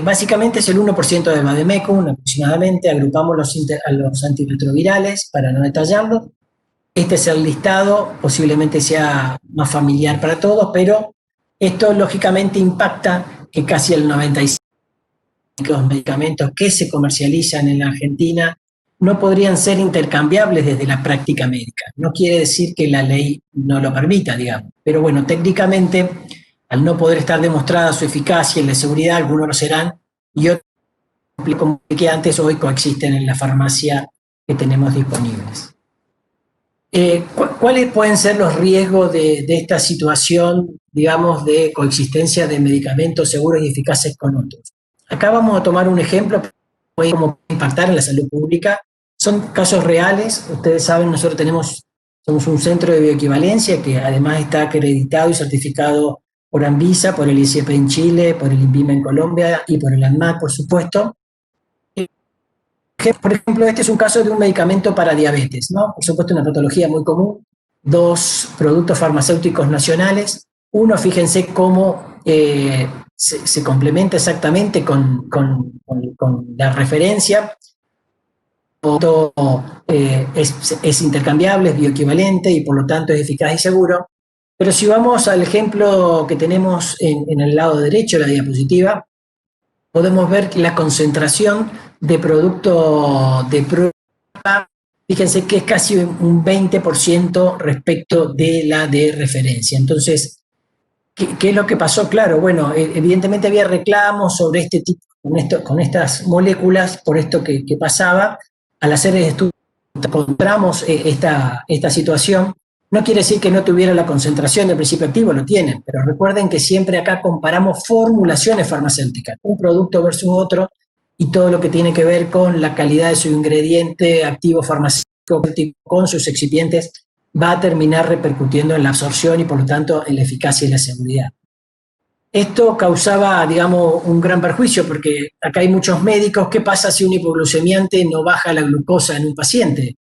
Básicamente es el 1% del Vademecum, aproximadamente. Agrupamos a los antirretrovirales para no detallarlo. Este es el listado, posiblemente sea más familiar para todos, pero esto lógicamente impacta que casi el 95% de los medicamentos que se comercializan en la Argentina no podrían ser intercambiables desde la práctica médica. No quiere decir que la ley no lo permita, digamos, pero bueno, técnicamente, al no poder estar demostrada su eficacia y la seguridad, algunos lo serán y otros como que antes, hoy coexisten en la farmacia que tenemos disponibles. ¿Cuáles pueden ser los riesgos de esta situación, digamos, de coexistencia de medicamentos seguros y eficaces con otros? Acá vamos a tomar un ejemplo de cómo puede impactar en la salud pública. Son casos reales. Ustedes saben, nosotros somos un centro de bioequivalencia que además está acreditado y certificado por Anvisa, por el ICP en Chile, por el INVIMA en Colombia y por el ANMAT, por supuesto. Por ejemplo, este es un caso de un medicamento para diabetes, ¿no? Por supuesto, una patología muy común. 2 productos farmacéuticos nacionales. Uno, fíjense cómo se complementa exactamente con la referencia. Otro es intercambiable, es bioequivalente y por lo tanto es eficaz y seguro. Pero si vamos al ejemplo que tenemos en el lado derecho de la diapositiva, podemos ver la concentración de producto de prueba. Fíjense que es casi un 20% respecto de la de referencia. Entonces, ¿qué es lo que pasó? Claro, bueno, evidentemente había reclamos sobre este tipo, con estas moléculas, por esto que pasaba. Al hacer el estudio encontramos esta situación. No quiere decir que no tuviera la concentración del principio activo, lo tienen, pero recuerden que siempre acá comparamos formulaciones farmacéuticas, un producto versus otro, y todo lo que tiene que ver con la calidad de su ingrediente activo farmacéutico con sus excipientes va a terminar repercutiendo en la absorción y por lo tanto en la eficacia y la seguridad. Esto causaba, digamos, un gran perjuicio porque acá hay muchos médicos. ¿Qué pasa si un hipoglucemiante no baja la glucosa en un paciente?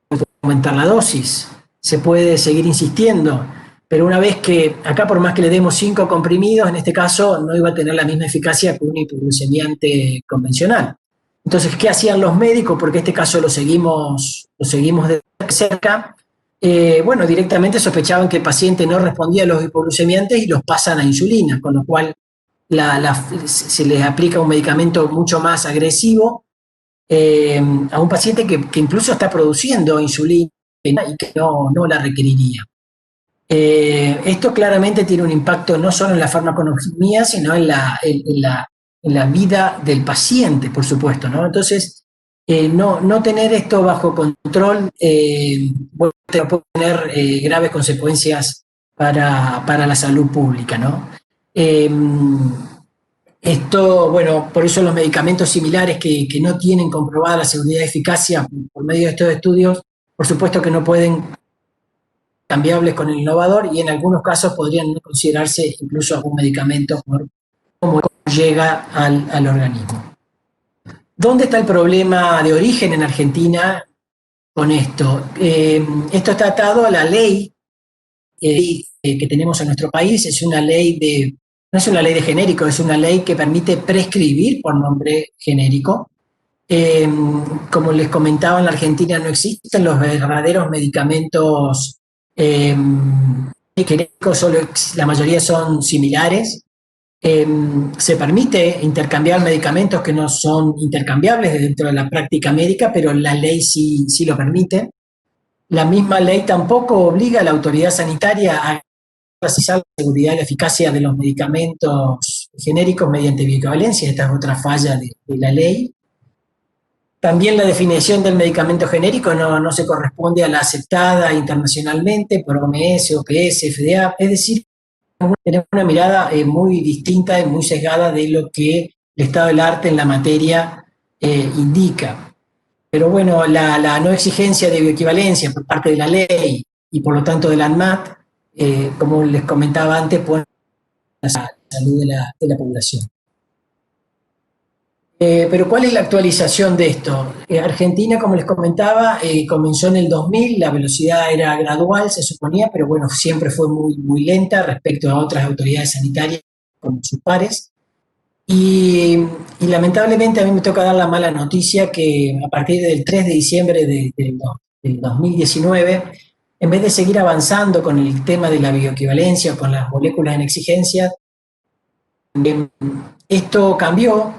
Puede aumentar la dosis, se puede seguir insistiendo, pero una vez que, acá por más que le demos 5 comprimidos, en este caso no iba a tener la misma eficacia que un hipoglucemiante convencional. Entonces, ¿qué hacían los médicos? Porque este caso lo seguimos de cerca. Bueno, directamente sospechaban que el paciente no respondía a los hipoglucemiantes y los pasan a insulina, con lo cual se les aplica un medicamento mucho más agresivo a un paciente que incluso está produciendo insulina y que no la requeriría. Esto claramente tiene un impacto no solo en la farmaconomía, sino en la vida del paciente, por supuesto, ¿no? Entonces, no tener esto bajo control puede tener graves consecuencias para la salud pública, ¿no? Esto, bueno, por eso los medicamentos similares que no tienen comprobada la seguridad y eficacia por medio de estos estudios, por supuesto que no pueden cambiables con el innovador y en algunos casos podrían no considerarse incluso algún medicamento por cómo llega al organismo. ¿Dónde está el problema de origen en Argentina con esto? Esto está atado a la ley que tenemos en nuestro país. Es una ley no es una ley de genérico, es una ley que permite prescribir por nombre genérico. Como les comentaba, en la Argentina no existen los verdaderos medicamentos genéricos, solo la mayoría son similares. Se permite intercambiar medicamentos que no son intercambiables dentro de la práctica médica, pero la ley sí lo permite. La misma ley tampoco obliga a la autoridad sanitaria a precisar la seguridad y la eficacia de los medicamentos genéricos mediante bioequivalencia. Esta es otra falla de la ley. También la definición del medicamento genérico no se corresponde a la aceptada internacionalmente por OMS, OPS, FDA, es decir, tenemos una mirada muy distinta y muy sesgada de lo que el estado del arte en la materia indica. Pero bueno, la no exigencia de bioequivalencia por parte de la ley y por lo tanto de la ANMAT, como les comentaba antes, pone la salud de la población. Pero ¿cuál es la actualización de esto? Argentina, como les comentaba, comenzó en el 2000, la velocidad era gradual, se suponía, pero bueno, siempre fue muy, muy lenta respecto a otras autoridades sanitarias como sus pares. Y lamentablemente a mí me toca dar la mala noticia que a partir del 3 de diciembre del 2019, en vez de seguir avanzando con el tema de la bioequivalencia o con las moléculas en exigencia, esto cambió.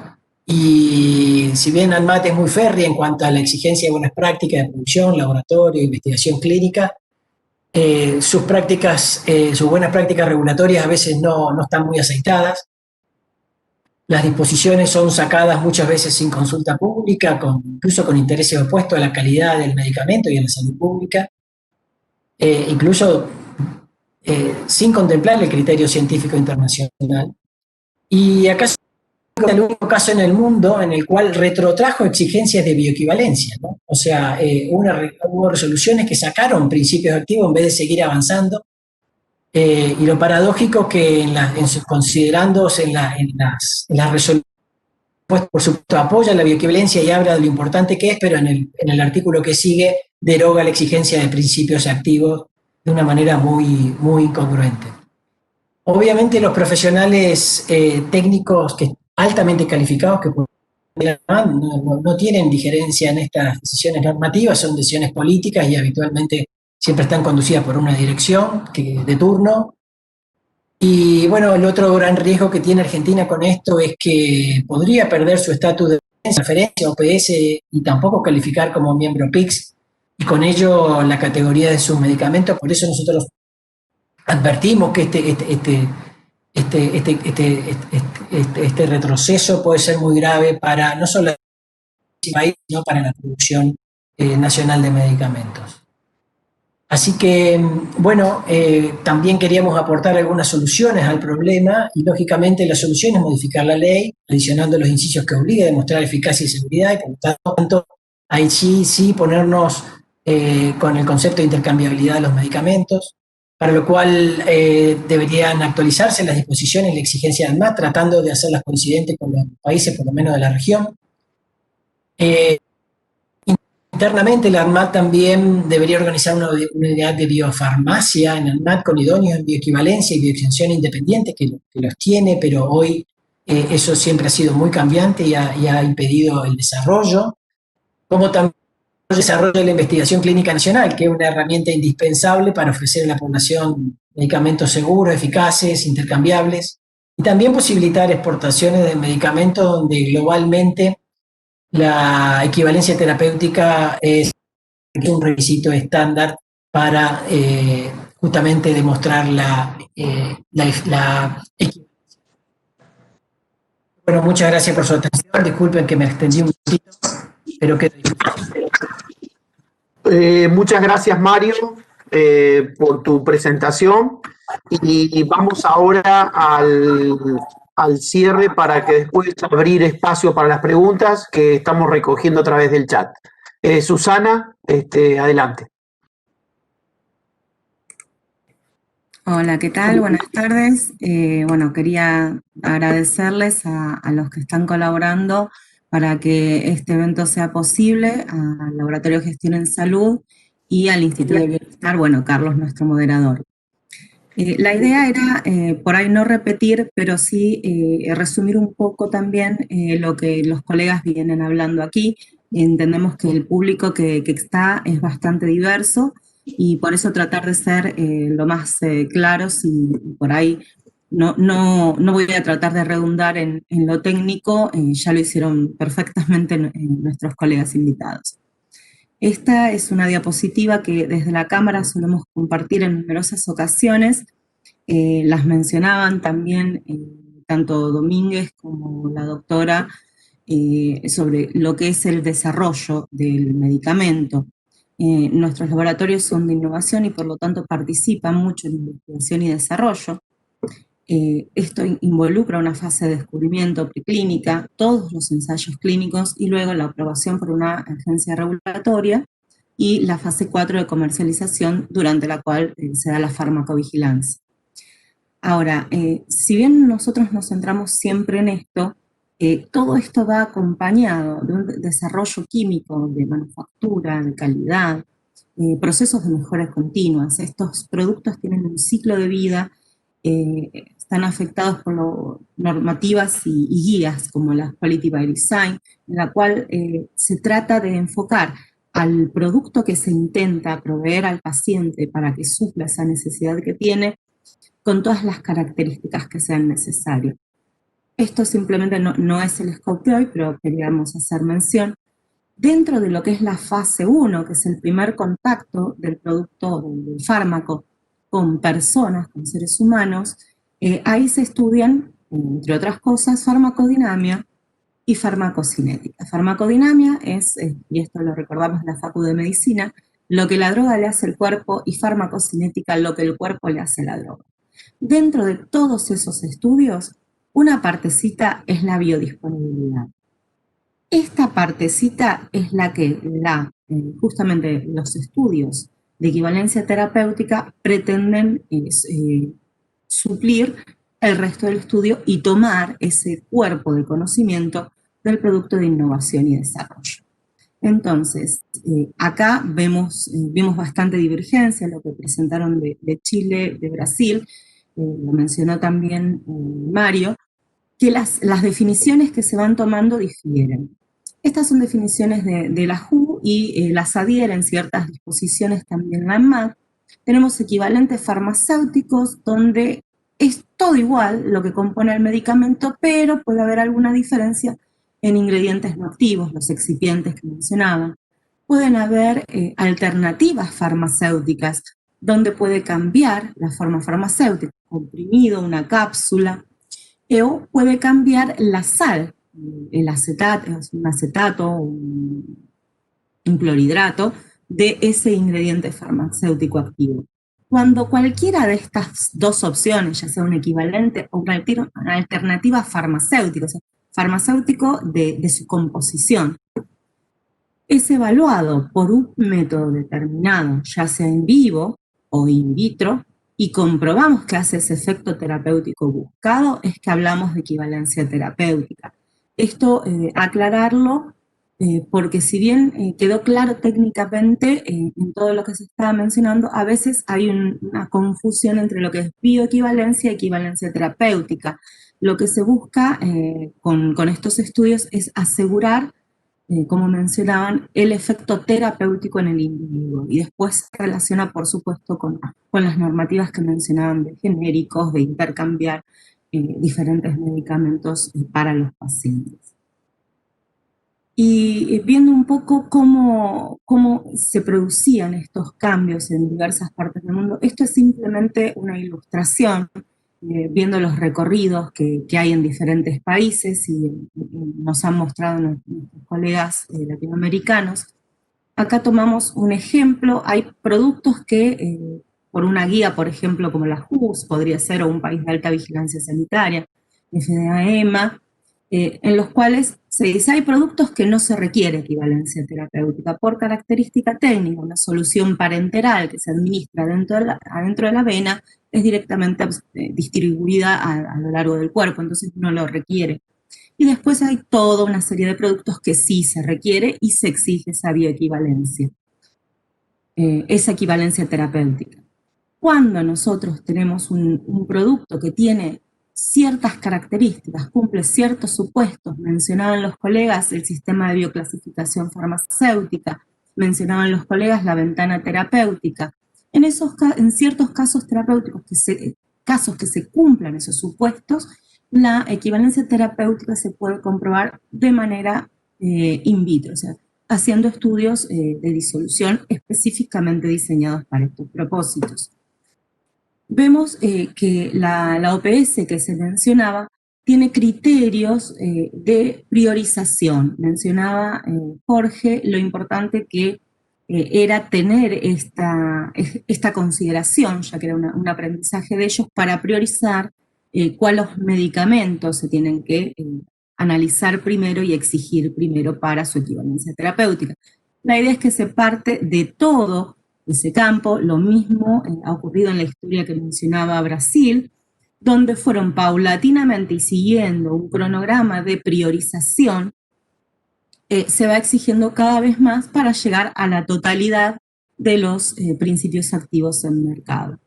Y si bien ANMAT es muy férrea en cuanto a la exigencia de buenas prácticas de producción, laboratorio, investigación clínica, sus buenas prácticas regulatorias a veces no están muy aceitadas. Las disposiciones son sacadas muchas veces sin consulta pública, incluso con intereses opuestos a la calidad del medicamento y a la salud pública, incluso sin contemplar el criterio científico internacional. Y acá es el único caso en el mundo en el cual retrotrajo exigencias de bioequivalencia, ¿no? O sea, hubo resoluciones que sacaron principios activos en vez de seguir avanzando. Y lo paradójico que considerándose en las resoluciones, pues por supuesto apoya la bioequivalencia y habla de lo importante que es, pero en el artículo que sigue deroga la exigencia de principios activos de una manera muy incongruente. Obviamente los profesionales técnicos altamente calificados que no tienen digerencia en estas decisiones normativas, son decisiones políticas y habitualmente siempre están conducidas por una dirección de turno. Y bueno, el otro gran riesgo que tiene Argentina con esto es que podría perder su estatus de referencia OPS y tampoco calificar como miembro PICS, y con ello la categoría de sus medicamentos. Por eso nosotros advertimos que este retroceso puede ser muy grave para no solo el país, sino para la producción nacional de medicamentos. Así que, bueno, también queríamos aportar algunas soluciones al problema, y lógicamente la solución es modificar la ley, adicionando los incisos que obliga a demostrar eficacia y seguridad, y por lo tanto, ahí sí ponernos con el concepto de intercambiabilidad de los medicamentos, para lo cual deberían actualizarse las disposiciones y la exigencia del MAT, tratando de hacerlas coincidentes con los países, por lo menos de la región. Internamente, la ANMAT también debería organizar una unidad de biofarmacia en ANMAT con idóneos en bioequivalencia y bioexención independiente, que los tiene, pero hoy eso siempre ha sido muy cambiante y ha impedido el desarrollo, como también el desarrollo de la investigación clínica nacional, que es una herramienta indispensable para ofrecer a la población medicamentos seguros, eficaces, intercambiables, y también posibilitar exportaciones de medicamentos donde globalmente la equivalencia terapéutica es un requisito estándar para justamente demostrar la equivalencia. Bueno, muchas gracias por su atención. Disculpen que me extendí un poquito, pero que... Muchas gracias, Mario, por tu presentación. Y vamos ahora al cierre para que después abrir espacio para las preguntas que estamos recogiendo a través del chat. Susana, adelante. Hola, ¿qué tal? Buenas tardes. Bueno, quería agradecerles a los que están colaborando para que este evento sea posible, al Laboratorio de Gestión en Salud y al Instituto de Bienestar, bueno, Carlos, nuestro moderador. La idea era, por ahí no repetir, pero sí resumir un poco también lo que los colegas vienen hablando aquí. Entendemos que el público que está es bastante diverso y por eso tratar de ser lo más claros, y por ahí no voy a tratar de redundar en lo técnico, ya lo hicieron perfectamente nuestros colegas invitados. Esta es una diapositiva que desde la Cámara solemos compartir en numerosas ocasiones. Las mencionaban también tanto Domínguez como la doctora sobre lo que es el desarrollo del medicamento. Nuestros laboratorios son de innovación y por lo tanto participan mucho en investigación y desarrollo. Esto involucra una fase de descubrimiento preclínica, todos los ensayos clínicos y luego la aprobación por una agencia regulatoria y la fase 4 de comercialización, durante la cual se da la farmacovigilancia. Ahora, si bien nosotros nos centramos siempre en esto, todo esto va acompañado de un desarrollo químico, de manufactura, de calidad, procesos de mejoras continuas. Estos productos tienen un ciclo de vida, están afectados por normativas y guías como la Quality by Design, en la cual se trata de enfocar al producto que se intenta proveer al paciente para que supla esa necesidad que tiene, con todas las características que sean necesarias. Esto simplemente no es el scope de hoy, pero queríamos hacer mención. Dentro de lo que es la fase 1, que es el primer contacto del producto, del fármaco, con personas, con seres humanos, ahí se estudian entre otras cosas, farmacodinamia y farmacocinética. Farmacodinamia es, y esto lo recordamos en la Facu de Medicina, lo que la droga le hace al cuerpo, y farmacocinética, lo que el cuerpo le hace a la droga. Dentro de todos esos estudios, una partecita es la biodisponibilidad. Esta partecita es la que justamente los estudios de equivalencia terapéutica pretenden suplir el resto del estudio y tomar ese cuerpo de conocimiento del producto de innovación y desarrollo. Entonces, acá vimos bastante divergencia, lo que presentaron de Chile, de Brasil, lo mencionó también Mario, que las definiciones que se van tomando difieren. Estas son definiciones de la WHO y las adhieren ciertas disposiciones también la ANMAT. Tenemos equivalentes farmacéuticos donde es todo igual lo que compone el medicamento, pero puede haber alguna diferencia en ingredientes no activos, los excipientes que mencionaban. Pueden haber alternativas farmacéuticas donde puede cambiar la forma farmacéutica, comprimido, una cápsula, o puede cambiar la sal, el acetato, un acetato, un clorhidrato de ese ingrediente farmacéutico activo. Cuando cualquiera de estas dos opciones, ya sea un equivalente o una alternativa farmacéutica, o sea, farmacéutico de su composición, es evaluado por un método determinado, ya sea en vivo o in vitro, y comprobamos que hace ese efecto terapéutico buscado, es que hablamos de equivalencia terapéutica. Esto, aclararlo, porque si bien quedó claro técnicamente en todo lo que se estaba mencionando, a veces hay una confusión entre lo que es bioequivalencia y equivalencia terapéutica. Lo que se busca con estos estudios es asegurar, como mencionaban, el efecto terapéutico en el individuo, y después se relaciona, por supuesto, con las normativas que mencionaban de genéricos, de intercambiar diferentes medicamentos para los pacientes. Y viendo un poco cómo se producían estos cambios en diversas partes del mundo, esto es simplemente una ilustración, viendo los recorridos que hay en diferentes países y nos han mostrado nuestros colegas latinoamericanos. Acá tomamos un ejemplo, hay productos que por una guía, por ejemplo, como la JUS, podría ser, o un país de alta vigilancia sanitaria, FDA, EMA, en los cuales se dice hay productos que no se requiere equivalencia terapéutica por característica técnica, una solución parenteral que se administra adentro de la vena es directamente distribuida a lo largo del cuerpo, entonces no lo requiere. Y después hay toda una serie de productos que sí se requiere y se exige esa bioequivalencia, esa equivalencia terapéutica. Cuando nosotros tenemos un producto que tiene ciertas características, cumple ciertos supuestos, mencionaban los colegas el sistema de bioclasificación farmacéutica, mencionaban los colegas la ventana terapéutica. En ciertos casos terapéuticos, casos que se cumplan esos supuestos, la equivalencia terapéutica se puede comprobar de manera in vitro, o sea, haciendo estudios de disolución específicamente diseñados para estos propósitos. Vemos que la OPS que se mencionaba tiene criterios de priorización. Mencionaba Jorge lo importante que era tener esta consideración, ya que era un aprendizaje de ellos, para priorizar cuáles medicamentos se tienen que analizar primero y exigir primero para su equivalencia terapéutica. La idea es que se parte de todo ese campo. Lo mismo ha ocurrido en la historia que mencionaba Brasil, donde fueron paulatinamente y siguiendo un cronograma de priorización, se va exigiendo cada vez más para llegar a la totalidad de los principios activos en el mercado.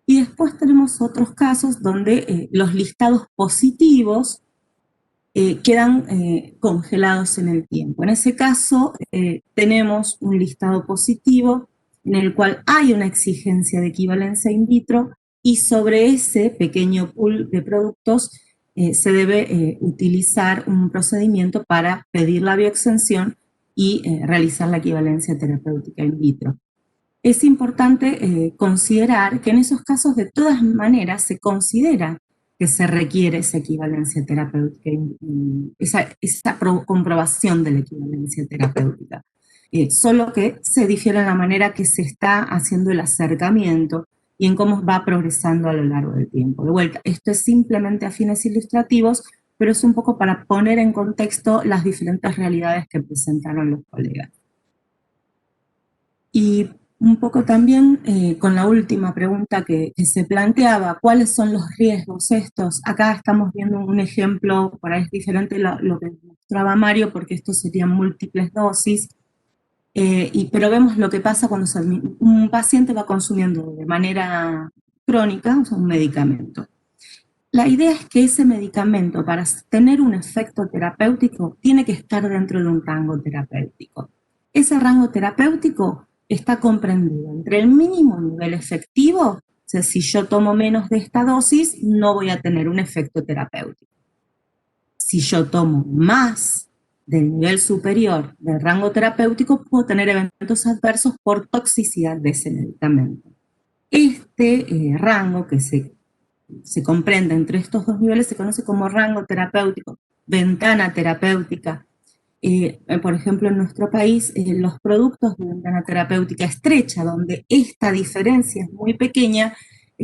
Y después tenemos otros casos donde los listados positivos quedan congelados en el tiempo. En ese caso tenemos un listado positivo en el cual hay una exigencia de equivalencia in vitro, y sobre ese pequeño pool de productos se debe utilizar un procedimiento para pedir la bioexención y realizar la equivalencia terapéutica in vitro. Es importante considerar que en esos casos de todas maneras se considera que se requiere esa equivalencia terapéutica, esa comprobación de la equivalencia terapéutica. Solo que se difiere en la manera que se está haciendo el acercamiento y en cómo va progresando a lo largo del tiempo. De vuelta, esto es simplemente a fines ilustrativos, pero es un poco para poner en contexto las diferentes realidades que presentaron los colegas. Y un poco también con la última pregunta que se planteaba, ¿cuáles son los riesgos estos? Acá estamos viendo un ejemplo, por ahí es diferente lo que mostraba Mario, porque esto serían múltiples dosis, pero vemos lo que pasa cuando un paciente va consumiendo de manera crónica, o sea, un medicamento. La idea es que ese medicamento, para tener un efecto terapéutico, tiene que estar dentro de un rango terapéutico. Ese rango terapéutico está comprendido entre el mínimo nivel efectivo, o sea, si yo tomo menos de esta dosis, no voy a tener un efecto terapéutico. Si yo tomo más del nivel superior del rango terapéutico, puedo tener eventos adversos por toxicidad de ese medicamento. Este rango que se comprende entre estos dos niveles se conoce como rango terapéutico, ventana terapéutica. Por ejemplo, en nuestro país, los productos de ventana terapéutica estrecha, donde esta diferencia es muy pequeña,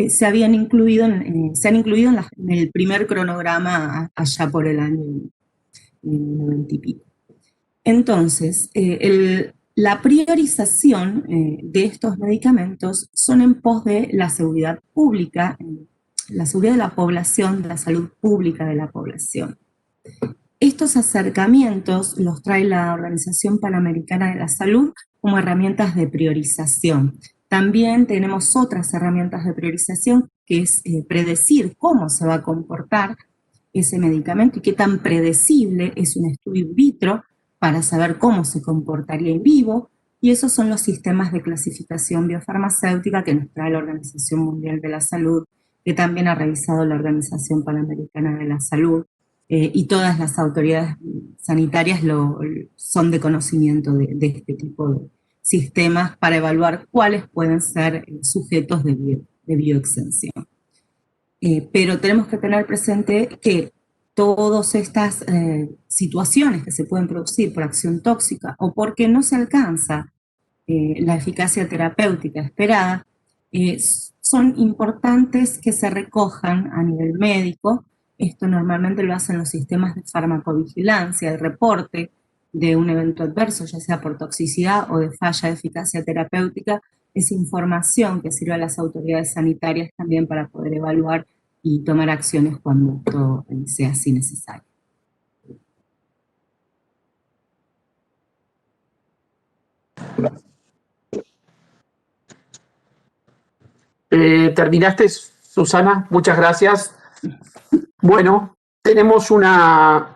se han incluido en el primer cronograma allá por el año 90 y pico. Entonces, la priorización de estos medicamentos son en pos de la seguridad pública, la seguridad de la población, de la salud pública de la población. Estos acercamientos los trae la Organización Panamericana de la Salud como herramientas de priorización. También tenemos otras herramientas de priorización, que es predecir cómo se va a comportar ese medicamento y qué tan predecible es un estudio in vitro para saber cómo se comportaría en vivo, y esos son los sistemas de clasificación biofarmacéutica que nos trae la Organización Mundial de la Salud, que también ha revisado la Organización Panamericana de la Salud, y todas las autoridades sanitarias son de conocimiento de este tipo de sistemas para evaluar cuáles pueden ser sujetos de bioexención. Pero tenemos que tener presente que todas estas situaciones que se pueden producir por acción tóxica o porque no se alcanza la eficacia terapéutica esperada, son importantes que se recojan a nivel médico. Esto normalmente lo hacen los sistemas de farmacovigilancia, el reporte de un evento adverso, ya sea por toxicidad o de falla de eficacia terapéutica, es información que sirve a las autoridades sanitarias también para poder evaluar y tomar acciones cuando esto sea así necesario. ¿Terminaste, Susana? Muchas gracias. Bueno, tenemos una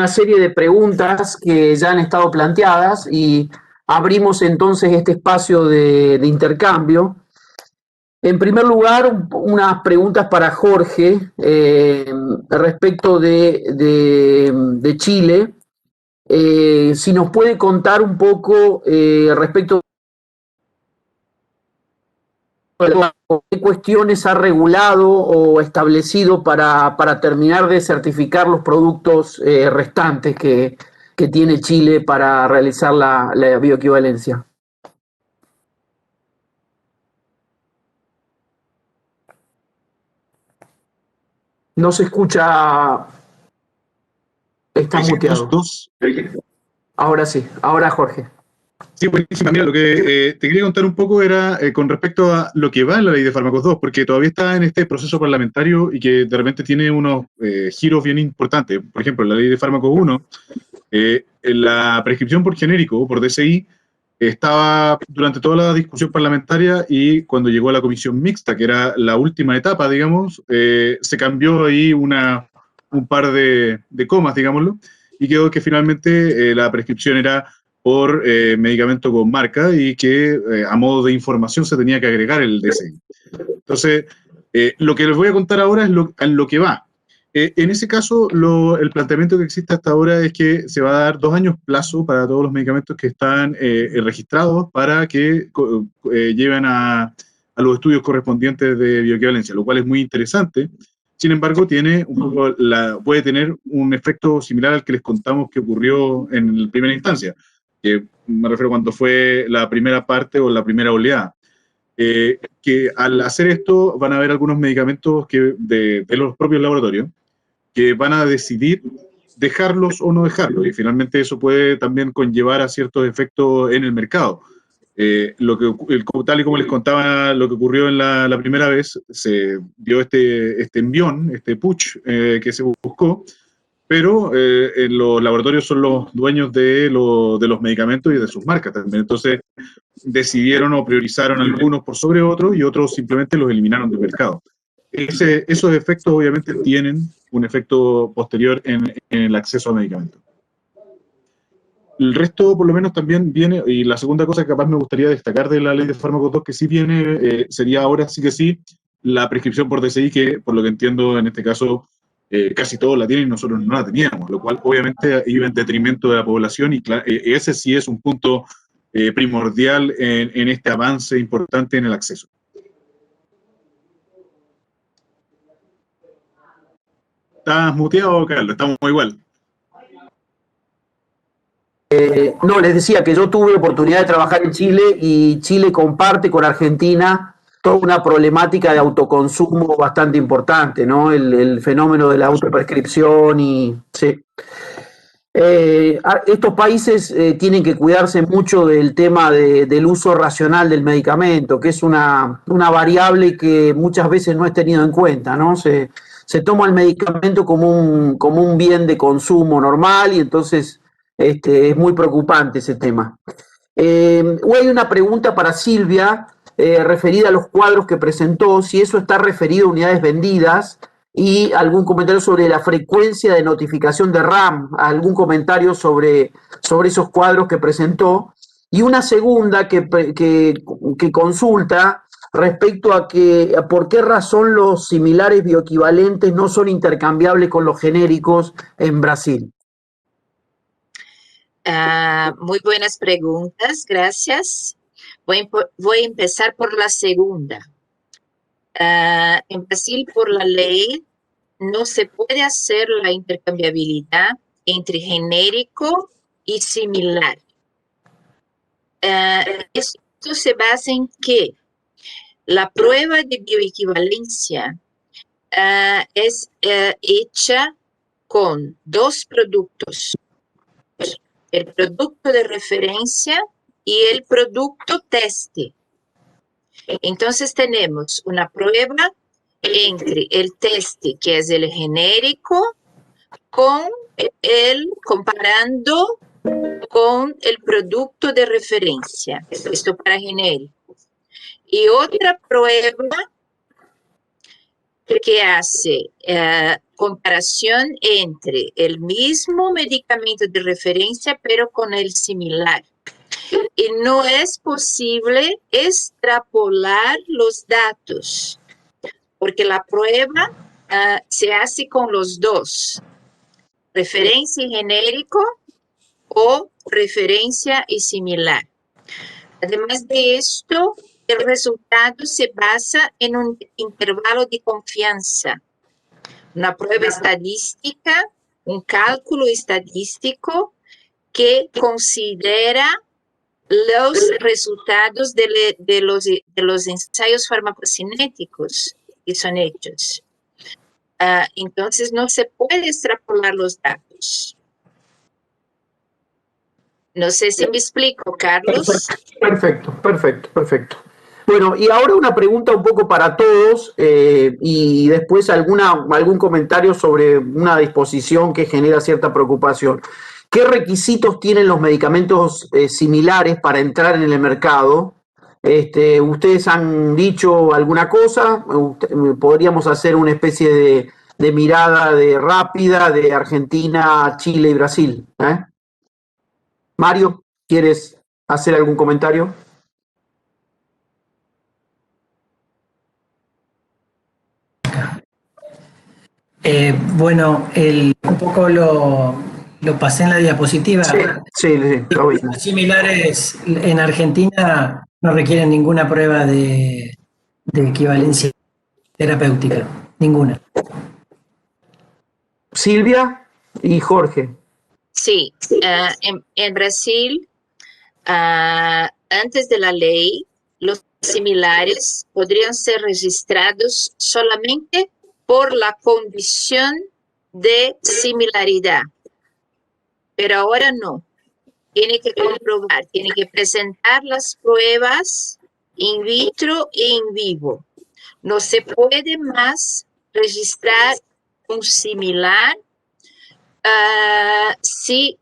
serie de preguntas que ya han estado planteadas y abrimos entonces este espacio de intercambio. En primer lugar, unas preguntas para Jorge respecto de Chile. Si nos puede contar un poco respecto ¿qué cuestiones ha regulado o establecido para terminar de certificar los productos restantes que tiene Chile para realizar la bioequivalencia? No se escucha. Está muteado. Ahora sí, ahora Jorge. Sí, buenísima. Mira, lo que te quería contar un poco era con respecto a lo que va en la ley de fármacos 2, porque todavía está en este proceso parlamentario y que de repente tiene unos giros bien importantes. Por ejemplo, la ley de fármacos 1, la prescripción por genérico, por DCI, estaba durante toda la discusión parlamentaria, y cuando llegó a la comisión mixta, que era la última etapa, digamos, se cambió ahí un par de comas, digámoslo, y quedó que finalmente la prescripción era por medicamento con marca y que a modo de información se tenía que agregar el DCI. Entonces, lo que les voy a contar ahora es lo que va. En ese caso, el planteamiento que existe hasta ahora es que se va a dar 2 años plazo para todos los medicamentos que están registrados para que lleven a los estudios correspondientes de bioequivalencia, lo cual es muy interesante. Sin embargo, tiene puede tener un efecto similar al que les contamos que ocurrió en la primera instancia, que me refiero cuando fue la primera parte o la primera oleada. Que al hacer esto van a haber algunos medicamentos de los propios laboratorios que van a decidir dejarlos o no dejarlos, y finalmente eso puede también conllevar a ciertos efectos en el mercado. Tal y como les contaba, lo que ocurrió en la primera vez, se dio este envión, este push que se buscó, pero los laboratorios son los dueños de los medicamentos y de sus marcas también. Entonces decidieron o priorizaron algunos por sobre otros y otros simplemente los eliminaron del mercado. Esos efectos obviamente tienen un efecto posterior en el acceso a medicamentos. El resto, por lo menos, también viene, y la segunda cosa que capaz me gustaría destacar de la ley de fármacos 2 que sí viene, sería ahora sí que sí, la prescripción por DCI, que por lo que entiendo en este caso casi todos la tienen y nosotros no la teníamos, lo cual obviamente iba en detrimento de la población, y ese sí es un punto primordial en este avance importante en el acceso. ¿Estás muteado, Carlos? Estamos igual. No, les decía que yo tuve oportunidad de trabajar en Chile y Chile comparte con Argentina toda una problemática de autoconsumo bastante importante, ¿no? El fenómeno de la autoprescripción y... Sí. Estos países tienen que cuidarse mucho del tema del uso racional del medicamento, que es una variable que muchas veces no es tenido en cuenta, ¿no? Se toma el medicamento como un bien de consumo normal y entonces es muy preocupante ese tema. Hoy hay una pregunta para Silvia referida a los cuadros que presentó, si eso está referido a unidades vendidas, y algún comentario sobre la frecuencia de notificación de RAM, algún comentario sobre esos cuadros que presentó, y una segunda que consulta respecto a por qué razón los similares bioequivalentes no son intercambiables con los genéricos en Brasil. Muy buenas preguntas, gracias. Voy a empezar por la segunda. En Brasil, por la ley, no se puede hacer la intercambiabilidad entre genérico y similar. Esto se basa en que la prueba de bioequivalencia es hecha con dos productos: el producto de referencia y el producto teste. Entonces tenemos una prueba entre el teste, que es el genérico, comparando con el producto de referencia. Esto para genérico. Y otra prueba que hace comparación entre el mismo medicamento de referencia, pero con el similar. Y no es posible extrapolar los datos, porque la prueba se hace con los dos, referencia y genérico o referencia y similar. Además de esto, el resultado se basa en un intervalo de confianza, una prueba estadística, un cálculo estadístico que considera los resultados de los ensayos farmacocinéticos que son hechos. Entonces, no se puede extrapolar los datos. No sé si me explico, Carlos. Perfecto. Bueno, y ahora una pregunta un poco para todos y después algún comentario sobre una disposición que genera cierta preocupación. ¿Qué requisitos tienen los medicamentos similares para entrar en el mercado? ¿Ustedes han dicho alguna cosa? Podríamos hacer una especie de mirada rápida de Argentina, Chile y Brasil. Mario, ¿quieres hacer algún comentario? Bueno, un poco lo pasé en la diapositiva. Sí, lo vi. Los similares en Argentina no requieren ninguna prueba de equivalencia terapéutica, ninguna. Silvia y Jorge. Sí, en Brasil, antes de la ley, los similares podrían ser registrados solamente por la condición de similaridad, pero ahora no. Tiene que comprobar, tiene que presentar las pruebas in vitro e in vivo. No se puede más registrar un similar si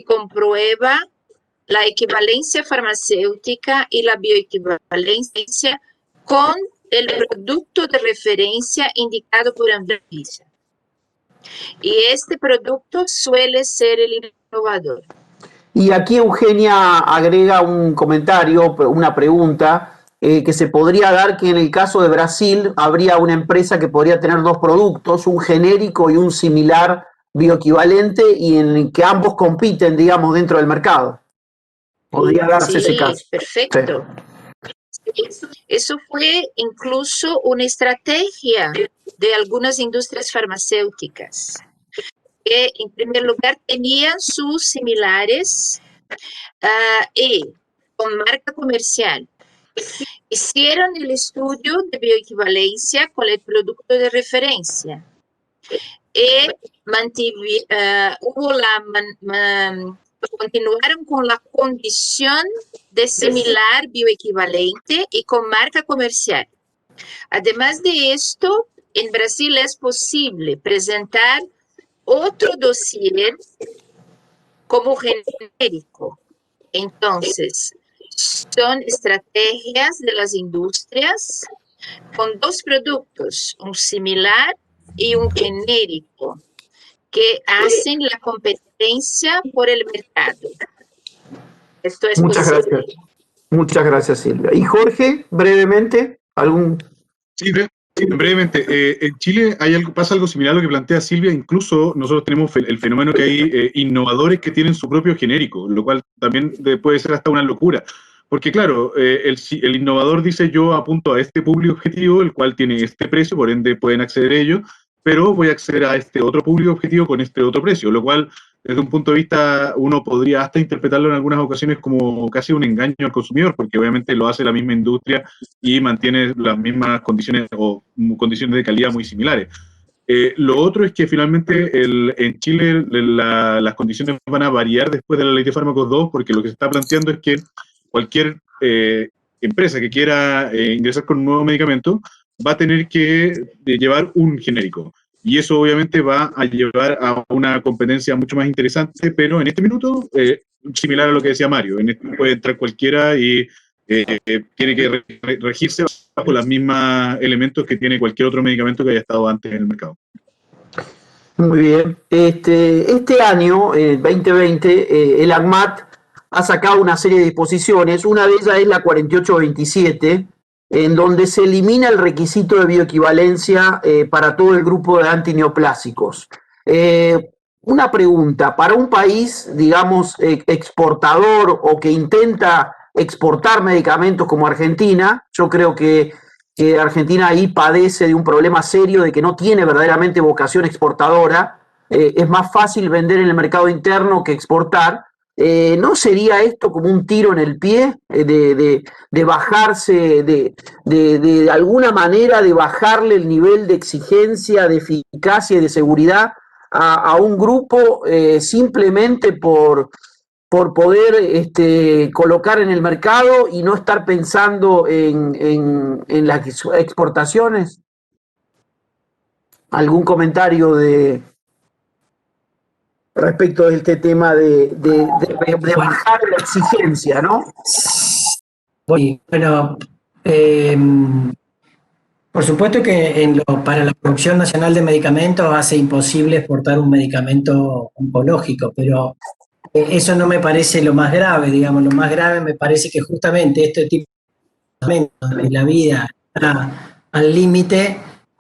comprueba la equivalencia farmacéutica y la bioequivalencia con el producto de referencia indicado por Anvisa. Y este producto suele ser el innovador. Y aquí Eugenia agrega un comentario, una pregunta, que se podría dar que en el caso de Brasil habría una empresa que podría tener dos productos, un genérico y un similar bioequivalente, y en que ambos compiten, digamos, dentro del mercado. Podría darse ese caso. Perfecto. Sí. Eso fue incluso una estrategia de algunas industrias farmacéuticas, que en primer lugar tenían sus similares y con marca comercial. Hicieron el estudio de bioequivalencia con el producto de referencia y continuaron con la condición de similar bioequivalente y con marca comercial. Además de esto, en Brasil es posible presentar otro dossier como genérico. Entonces, son estrategias de las industrias con dos productos, un similar y un genérico, que hacen la competencia por el mercado. Esto es Muchas posible. gracias. Muchas gracias, Silvia. Y Jorge, brevemente, algún... Sí, brevemente, en Chile pasa algo similar a lo que plantea Silvia. Incluso nosotros tenemos el fenómeno que hay innovadores que tienen su propio genérico, lo cual también puede ser hasta una locura. Porque claro, el innovador dice: yo apunto a este público objetivo, el cual tiene este precio, por ende pueden acceder a ello, pero voy a acceder a este otro público objetivo con este otro precio, lo cual desde un punto de vista uno podría hasta interpretarlo en algunas ocasiones como casi un engaño al consumidor, porque obviamente lo hace la misma industria y mantiene las mismas condiciones o condiciones de calidad muy similares. Lo otro es que finalmente en Chile las condiciones van a variar después de la Ley de Fármacos 2, porque lo que se está planteando es que cualquier empresa que quiera ingresar con un nuevo medicamento va a tener que llevar un genérico. Y eso obviamente va a llevar a una competencia mucho más interesante, pero en este minuto, similar a lo que decía Mario, en este puede entrar cualquiera y tiene que regirse bajo los mismos elementos que tiene cualquier otro medicamento que haya estado antes en el mercado. Muy bien. Este año, 2020, el ANMAT ha sacado una serie de disposiciones. Una de ellas es la 4827, en donde se elimina el requisito de bioequivalencia para todo el grupo de antineoplásicos. Una pregunta, para un país, digamos, exportador o que intenta exportar medicamentos como Argentina, yo creo que Argentina ahí padece de un problema serio de que no tiene verdaderamente vocación exportadora. Es más fácil vender en el mercado interno que exportar. ¿No sería esto como un tiro en el pie de bajarse, de alguna manera de bajarle el nivel de exigencia, de eficacia y de seguridad a un grupo simplemente por poder colocar en el mercado y no estar pensando en las exportaciones? ¿Algún comentario respecto de este tema de bajar la exigencia, ¿no? Bueno, por supuesto que para la producción nacional de medicamentos hace imposible exportar un medicamento oncológico, pero eso no me parece lo más grave, digamos. Lo más grave me parece que justamente este tipo de medicamentos de la vida está al límite,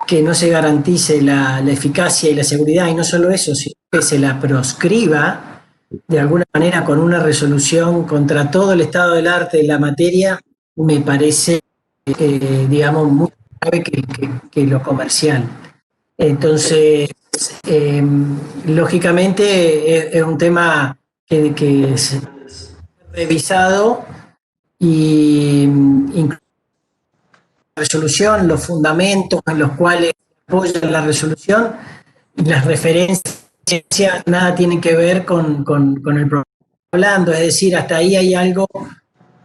que no se garantice la eficacia y la seguridad, y no solo eso, sino que se la proscriba de alguna manera con una resolución contra todo el estado del arte de la materia, me parece, digamos, muy grave que lo comercial. Entonces, Lógicamente es un tema que es revisado y la resolución, los fundamentos en los cuales apoya la resolución y las referencias nada tienen que ver con el programa hablando, es decir, hasta ahí hay algo,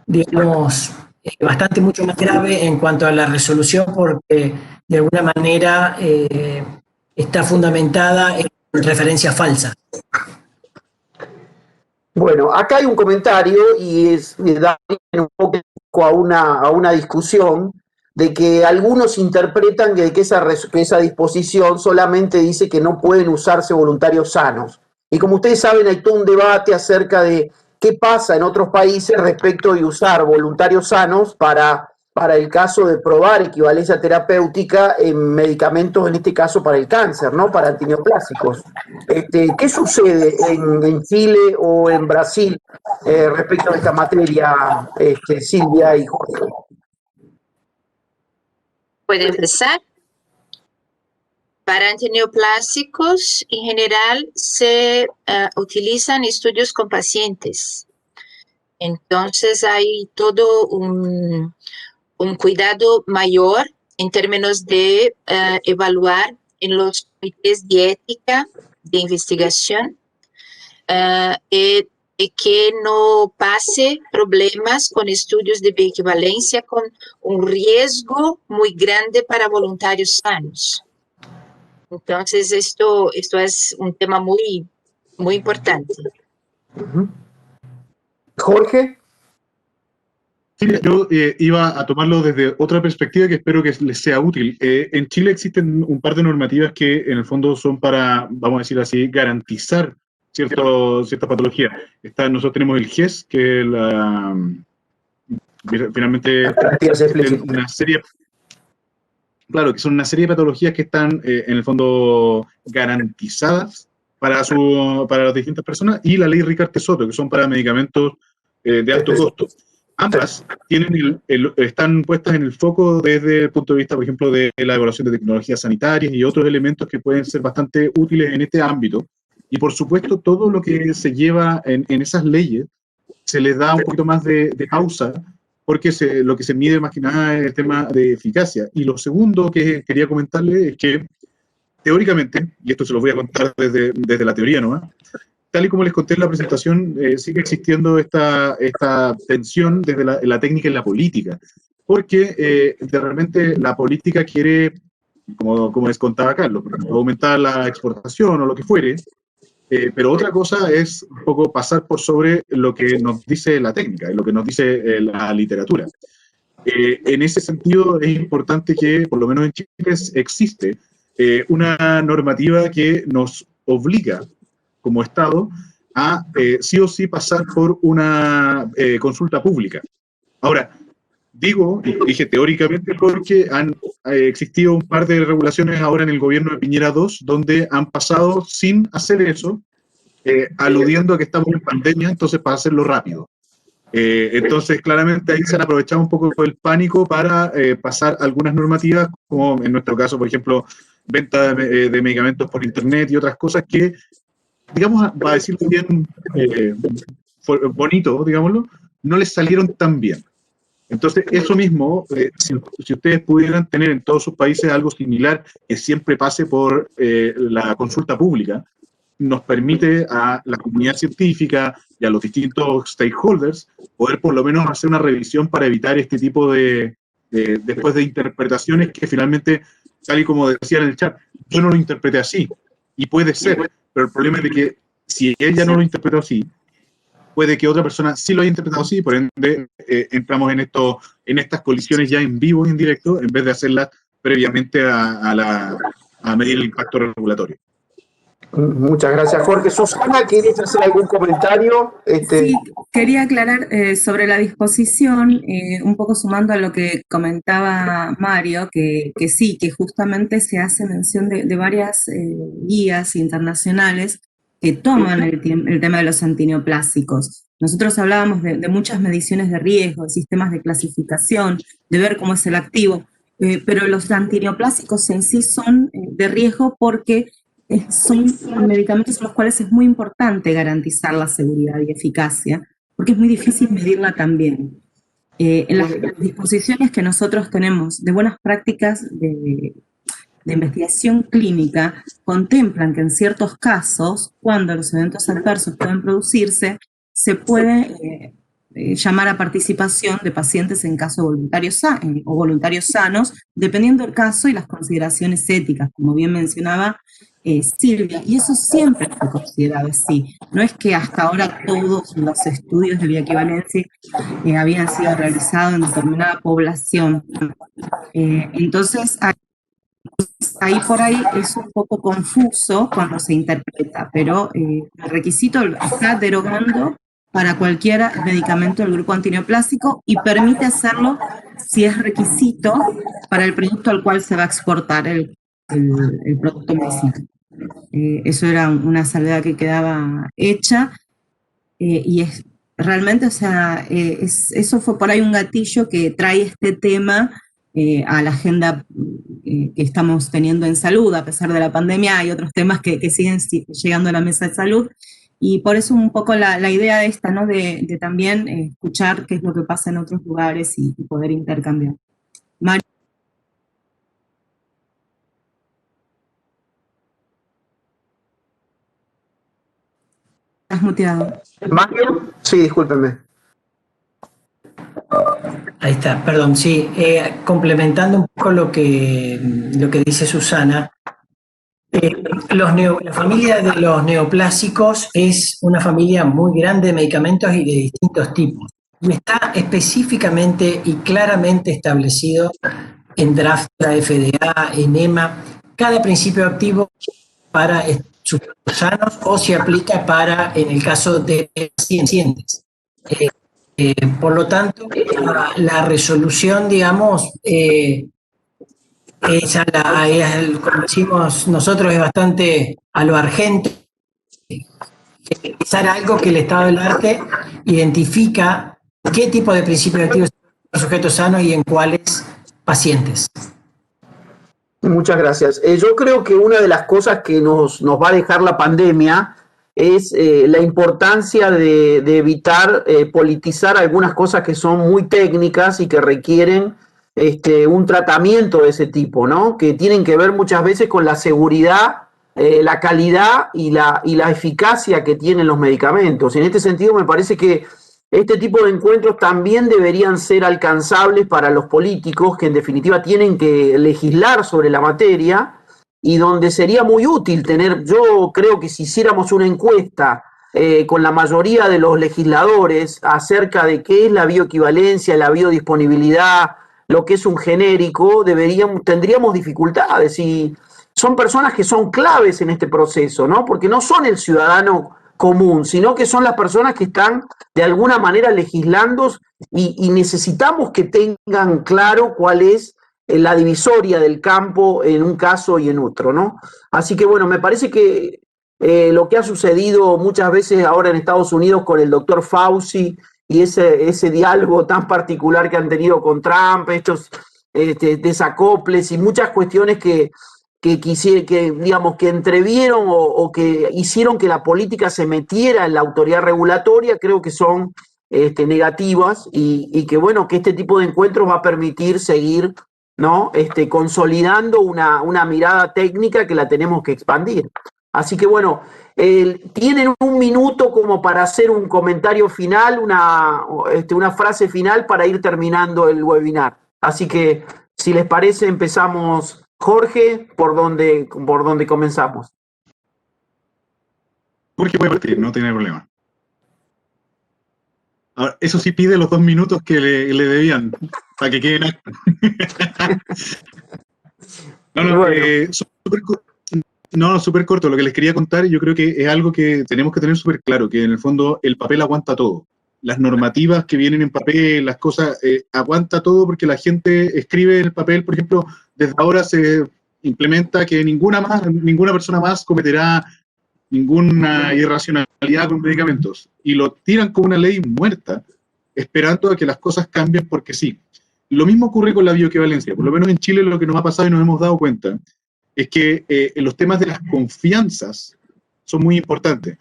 digamos, bastante mucho más grave en cuanto a la resolución porque de alguna manera está fundamentada en referencias falsas. Bueno, acá hay un comentario y da un poco a una discusión de que algunos interpretan que esa disposición solamente dice que no pueden usarse voluntarios sanos. Y como ustedes saben, hay todo un debate acerca de qué pasa en otros países respecto de usar voluntarios sanos para el caso de probar equivalencia terapéutica en medicamentos, en este caso para el cáncer, ¿no? Para antineoplásicos. ¿Qué sucede en Chile o en Brasil respecto a esta materia, Silvia y Jorge? ¿Puede empezar? Para antineoplásicos, en general, se utilizan estudios con pacientes. Entonces, hay todo un cuidado mayor en términos de evaluar en los comités de ética de investigación que no pase problemas con estudios de bioequivalencia con un riesgo muy grande para voluntarios sanos. Entonces, esto es un tema muy, muy importante. Jorge. Sí, yo iba a tomarlo desde otra perspectiva que espero que les sea útil. En Chile existen un par de normativas que en el fondo son para, vamos a decir así, garantizar cierta patología. Nosotros tenemos el GES, que finalmente una serie, claro, que son una serie de patologías que están en el fondo garantizadas para las distintas personas, y la ley Ricarte-Soto, que son para medicamentos de alto costo. Ambas están puestas en el foco desde el punto de vista, por ejemplo, de la evaluación de tecnologías sanitarias y otros elementos que pueden ser bastante útiles en este ámbito. Y por supuesto, todo lo que se lleva en esas leyes se les da un poquito más de pausa, porque lo que se mide más que nada es el tema de eficacia. Y lo segundo que quería comentarle es que, teóricamente, y esto se lo voy a contar desde la teoría nomás, tal y como les conté en la presentación, sigue existiendo esta tensión desde la técnica y la política, porque de repente la política quiere, como les contaba Carlos, aumentar la exportación o lo que fuere, pero otra cosa es un poco pasar por sobre lo que nos dice la técnica, lo que nos dice la literatura. En ese sentido es importante que, por lo menos en Chile, existe una normativa que nos obliga como Estado a sí o sí pasar por una consulta pública. Ahora, dije teóricamente porque han existido un par de regulaciones ahora en el gobierno de Piñera II, donde han pasado sin hacer eso, aludiendo a que estamos en pandemia, entonces para hacerlo rápido. Entonces, claramente ahí se han aprovechado un poco el pánico para pasar algunas normativas, como en nuestro caso, por ejemplo, venta de medicamentos por internet y otras cosas que, digamos, para decirlo bien bonito, digámoslo, no les salieron tan bien. Entonces, eso mismo, si ustedes pudieran tener en todos sus países algo similar que siempre pase por la consulta pública, nos permite a la comunidad científica y a los distintos stakeholders poder por lo menos hacer una revisión para evitar este tipo después de interpretaciones que finalmente, tal y como decía en el chat, yo no lo interpreté así, y puede ser, pero el problema es de que si ella no lo interpretó así, puede que otra persona sí lo haya interpretado así, por ende entramos en estas colisiones ya en vivo y en directo, en vez de hacerlas previamente a medir el impacto regulatorio. Muchas gracias, Jorge. Susana, ¿quieres hacer algún comentario? Sí, quería aclarar sobre la disposición, un poco sumando a lo que comentaba Mario, que sí, que justamente se hace mención de varias guías internacionales que toman el tema de los antineoplásicos. Nosotros hablábamos de muchas mediciones de riesgo, de sistemas de clasificación, de ver cómo es el activo, pero los antineoplásicos en sí son de riesgo porque son medicamentos en los cuales es muy importante garantizar la seguridad y eficacia, porque es muy difícil medirla también. En las disposiciones que nosotros tenemos de buenas prácticas de investigación clínica, contemplan que en ciertos casos, cuando los eventos adversos pueden producirse, se puede llamar a participación de pacientes en caso o voluntarios sanos, dependiendo del caso y las consideraciones éticas, como bien mencionaba Silvia, y eso siempre fue considerado así. No es que hasta ahora todos los estudios de bioequivalencia habían sido realizados en determinada población. Entonces, ahí por ahí es un poco confuso cuando se interpreta, pero el requisito está derogando para cualquier medicamento del grupo antineoplásico y permite hacerlo si es requisito para el producto al cual se va a exportar el producto medicinal. Eso era una salvedad que quedaba hecha y es realmente, o sea, eso fue por ahí un gatillo que trae este tema a la agenda que estamos teniendo en salud. A pesar de la pandemia hay otros temas que siguen llegando a la mesa de salud, y por eso un poco la idea de esta, ¿no? De también escuchar qué es lo que pasa en otros lugares y poder intercambiar. Mario. ¿Estás muteado? ¿Mario? Sí, discúlpeme. Ahí está, perdón, sí. Complementando un poco lo que dice Susana, la familia de los neoplásicos es una familia muy grande de medicamentos y de distintos tipos. Y está específicamente y claramente establecido en draft, la FDA, en EMA, cada principio activo para sujetos sanos o se aplica para, en el caso de pacientes. Por lo tanto, la resolución, digamos, como decimos nosotros, es bastante a lo argento. Es algo que el estado del arte identifica qué tipo de principios activos son sujetos sanos y en cuáles pacientes. Muchas gracias. Yo creo que una de las cosas que nos va a dejar la pandemia es la importancia de evitar politizar algunas cosas que son muy técnicas y que requieren un tratamiento de ese tipo, ¿no? Que tienen que ver muchas veces con la seguridad, la calidad y la eficacia que tienen los medicamentos. En este sentido, me parece que este tipo de encuentros también deberían ser alcanzables para los políticos, que en definitiva tienen que legislar sobre la materia, y donde sería muy útil tener, yo creo que si hiciéramos una encuesta con la mayoría de los legisladores acerca de qué es la bioequivalencia, la biodisponibilidad, lo que es un genérico, tendríamos dificultades, y son personas que son claves en este proceso, ¿no? Porque no son el ciudadano común, sino que son las personas que están de alguna manera legislando, y necesitamos que tengan claro cuál es la divisoria del campo en un caso y en otro, ¿no? Así que bueno, me parece que lo que ha sucedido muchas veces ahora en Estados Unidos con el doctor Fauci y ese diálogo tan particular que han tenido con Trump, estos desacoples y muchas cuestiones que digamos, que entrevieron o que hicieron que la política se metiera en la autoridad regulatoria, creo que son negativas, y que bueno, que este tipo de encuentros va a permitir seguir, ¿no? Consolidando una mirada técnica que la tenemos que expandir. Así que bueno, tienen un minuto como para hacer un comentario final, una frase final para ir terminando el webinar. Así que, si les parece, empezamos. Jorge, ¿por dónde comenzamos? Jorge puede partir, no tiene problema. Ahora, eso sí, pide los 2 minutos que le debían, para que queden actos. Súper corto. Lo que les quería contar, yo creo que es algo que tenemos que tener súper claro, que en el fondo el papel aguanta todo. Las normativas que vienen en papel, las cosas, aguanta todo, porque la gente escribe en el papel, por ejemplo, desde ahora se implementa que ninguna persona más cometerá ninguna irracionalidad con medicamentos, y lo tiran como una ley muerta, esperando a que las cosas cambien porque sí. Lo mismo ocurre con la bioequivalencia. Por lo menos en Chile lo que nos ha pasado y nos hemos dado cuenta es que los temas de las confianzas son muy importantes.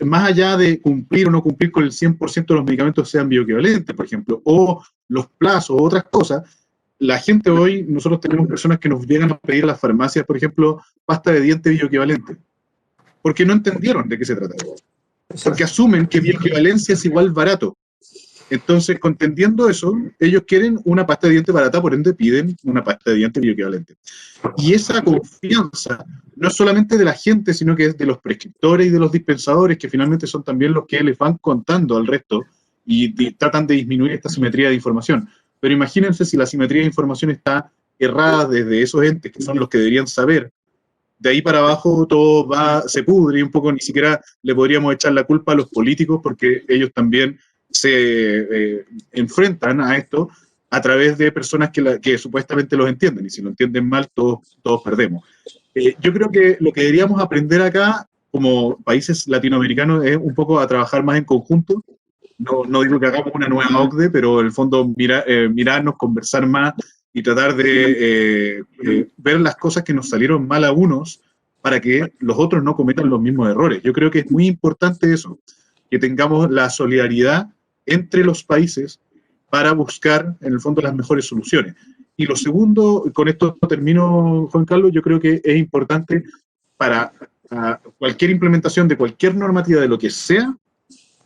Más allá de cumplir o no cumplir con el 100% de los medicamentos sean bioequivalentes, por ejemplo, o los plazos o otras cosas, la gente hoy, nosotros tenemos personas que nos llegan a pedir a las farmacias, por ejemplo, pasta de diente bioequivalente, porque no entendieron de qué se trataba. Porque asumen que bioequivalencia es igual barato. Entonces, contendiendo eso, ellos quieren una pasta de diente barata, por ende piden una pasta de diente bioequivalente. Y esa confianza no es solamente de la gente, sino que es de los prescriptores y de los dispensadores, que finalmente son también los que les van contando al resto y tratan de disminuir esta simetría de información. Pero imagínense si la simetría de información está errada desde esos entes, que son los que deberían saber. De ahí para abajo todo se pudre y un poco ni siquiera le podríamos echar la culpa a los políticos, porque ellos también se enfrentan a esto a través de personas que supuestamente los entienden, y si lo entienden mal, todos perdemos. Yo creo que lo que deberíamos aprender acá, como países latinoamericanos, es un poco a trabajar más en conjunto. No digo que hagamos una nueva OCDE, pero en el fondo mirarnos, conversar más y tratar de ver las cosas que nos salieron mal a unos para que los otros no cometan los mismos errores. Yo creo que es muy importante eso, que tengamos la solidaridad entre los países para buscar, en el fondo, las mejores soluciones. Y lo segundo, con esto termino, Juan Carlos, yo creo que es importante para cualquier implementación de cualquier normativa de lo que sea,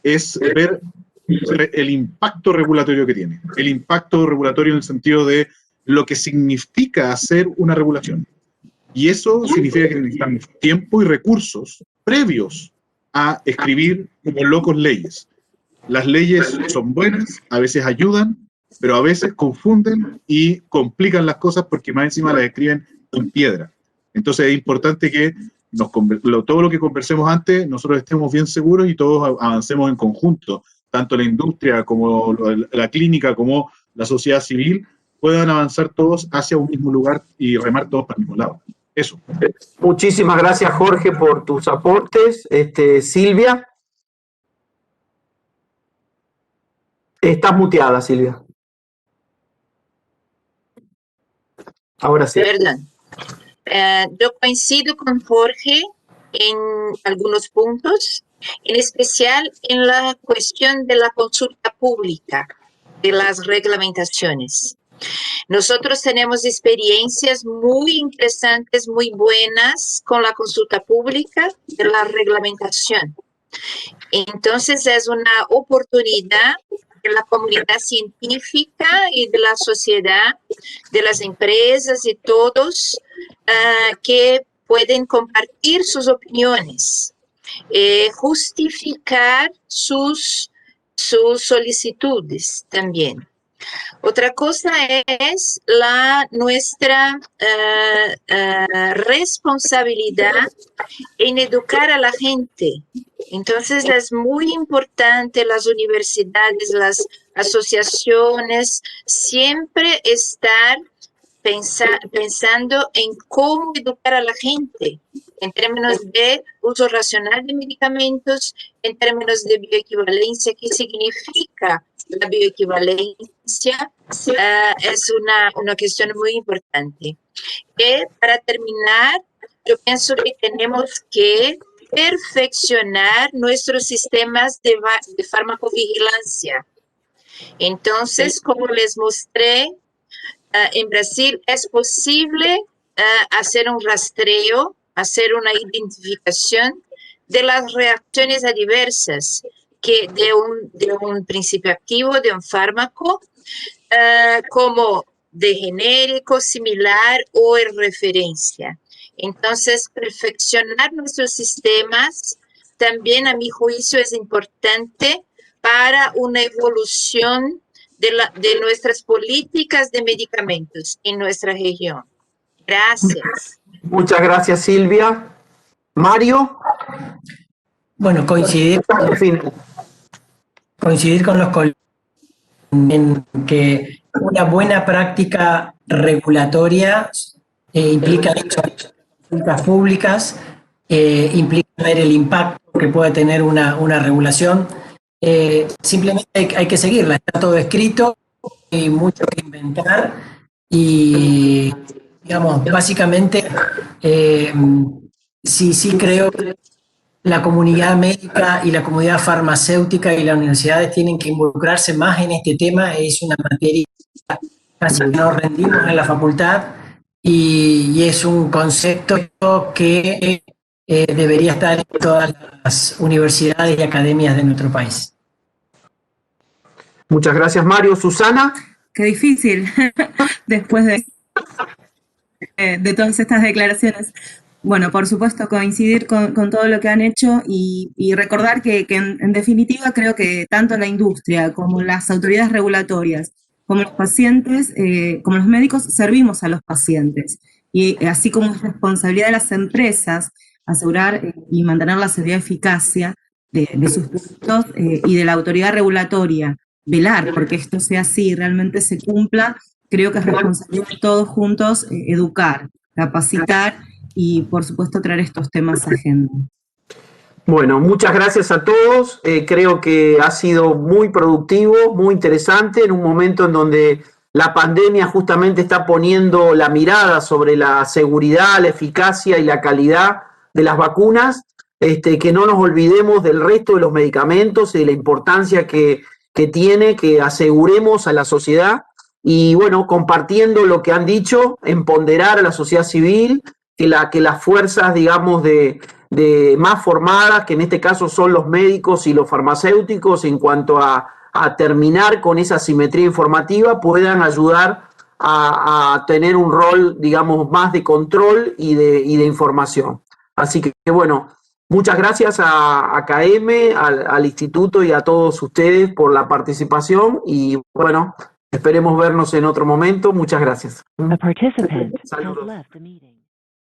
es ver el impacto regulatorio que tiene. El impacto regulatorio en el sentido de lo que significa hacer una regulación. Y eso significa que necesitamos tiempo y recursos previos a escribir como locos leyes. Las leyes son buenas, a veces ayudan, pero a veces confunden y complican las cosas porque más encima las escriben en piedra. Entonces es importante que todo lo que conversemos antes, nosotros estemos bien seguros y todos avancemos en conjunto. Tanto la industria como la clínica como la sociedad civil puedan avanzar todos hacia un mismo lugar y remar todos para el mismo lado. Eso. Muchísimas gracias, Jorge, por tus aportes. Silvia. Estás muteada, Silvia. Ahora sí. Perdón. Yo coincido con Jorge en algunos puntos, en especial en la cuestión de la consulta pública, de las reglamentaciones. Nosotros tenemos experiencias muy interesantes, muy buenas con la consulta pública de la reglamentación. Entonces es una oportunidad de la comunidad científica y de la sociedad, de las empresas y todos que pueden compartir sus opiniones, justificar sus solicitudes también. Otra cosa es nuestra responsabilidad en educar a la gente. Entonces es muy importante las universidades, las asociaciones, siempre estar pensando en cómo educar a la gente en términos de uso racional de medicamentos, en términos de bioequivalencia. ¿Qué significa la bioequivalencia? Es una cuestión muy importante. Para terminar, yo pienso que tenemos que perfeccionar nuestros sistemas de farmacovigilancia. Entonces, como les mostré, en Brasil es posible hacer un rastreo, hacer una identificación de las reacciones adversas que de un principio activo, de un fármaco, como de genérico, similar o en referencia. Entonces, perfeccionar nuestros sistemas también, a mi juicio, es importante para una evolución de nuestras políticas de medicamentos en nuestra región. Gracias. Muchas gracias, Silvia. Mario. Bueno, coincidir con los colegas en que una buena práctica regulatoria implica consultas públicas, implica ver el impacto que puede tener una regulación. Simplemente hay que seguirla, está todo escrito, hay mucho que inventar y, digamos, básicamente Sí creo que la comunidad médica y la comunidad farmacéutica y las universidades tienen que involucrarse más en este tema. Es una materia casi que nos rendimos en la facultad y es un concepto que debería estar en todas las universidades y academias de nuestro país. Muchas gracias, Mario. Susana. Qué difícil, después de todas estas declaraciones. Bueno, por supuesto, coincidir con todo lo que han hecho y recordar que en definitiva creo que tanto la industria como las autoridades regulatorias, como los pacientes, como los médicos, servimos a los pacientes. Y así como es responsabilidad de las empresas asegurar y mantener la seguridad y eficacia de sus productos y de la autoridad regulatoria, velar porque esto sea así y realmente se cumpla, creo que es responsabilidad de todos juntos educar, capacitar y, por supuesto, traer estos temas a agenda. Bueno, muchas gracias a todos. Creo que ha sido muy productivo, muy interesante, en un momento en donde la pandemia justamente está poniendo la mirada sobre la seguridad, la eficacia y la calidad de las vacunas, que no nos olvidemos del resto de los medicamentos y de la importancia que tiene, que aseguremos a la sociedad y, bueno, compartiendo lo que han dicho, empoderar a la sociedad civil, que las fuerzas, digamos, de más formadas, que en este caso son los médicos y los farmacéuticos, en cuanto a terminar con esa asimetría informativa, puedan ayudar a tener un rol, digamos, más de control y de información. Así que, bueno, muchas gracias a KM, al instituto y a todos ustedes por la participación y, bueno, esperemos vernos en otro momento. Muchas gracias. A participant has Saludos. left the meeting.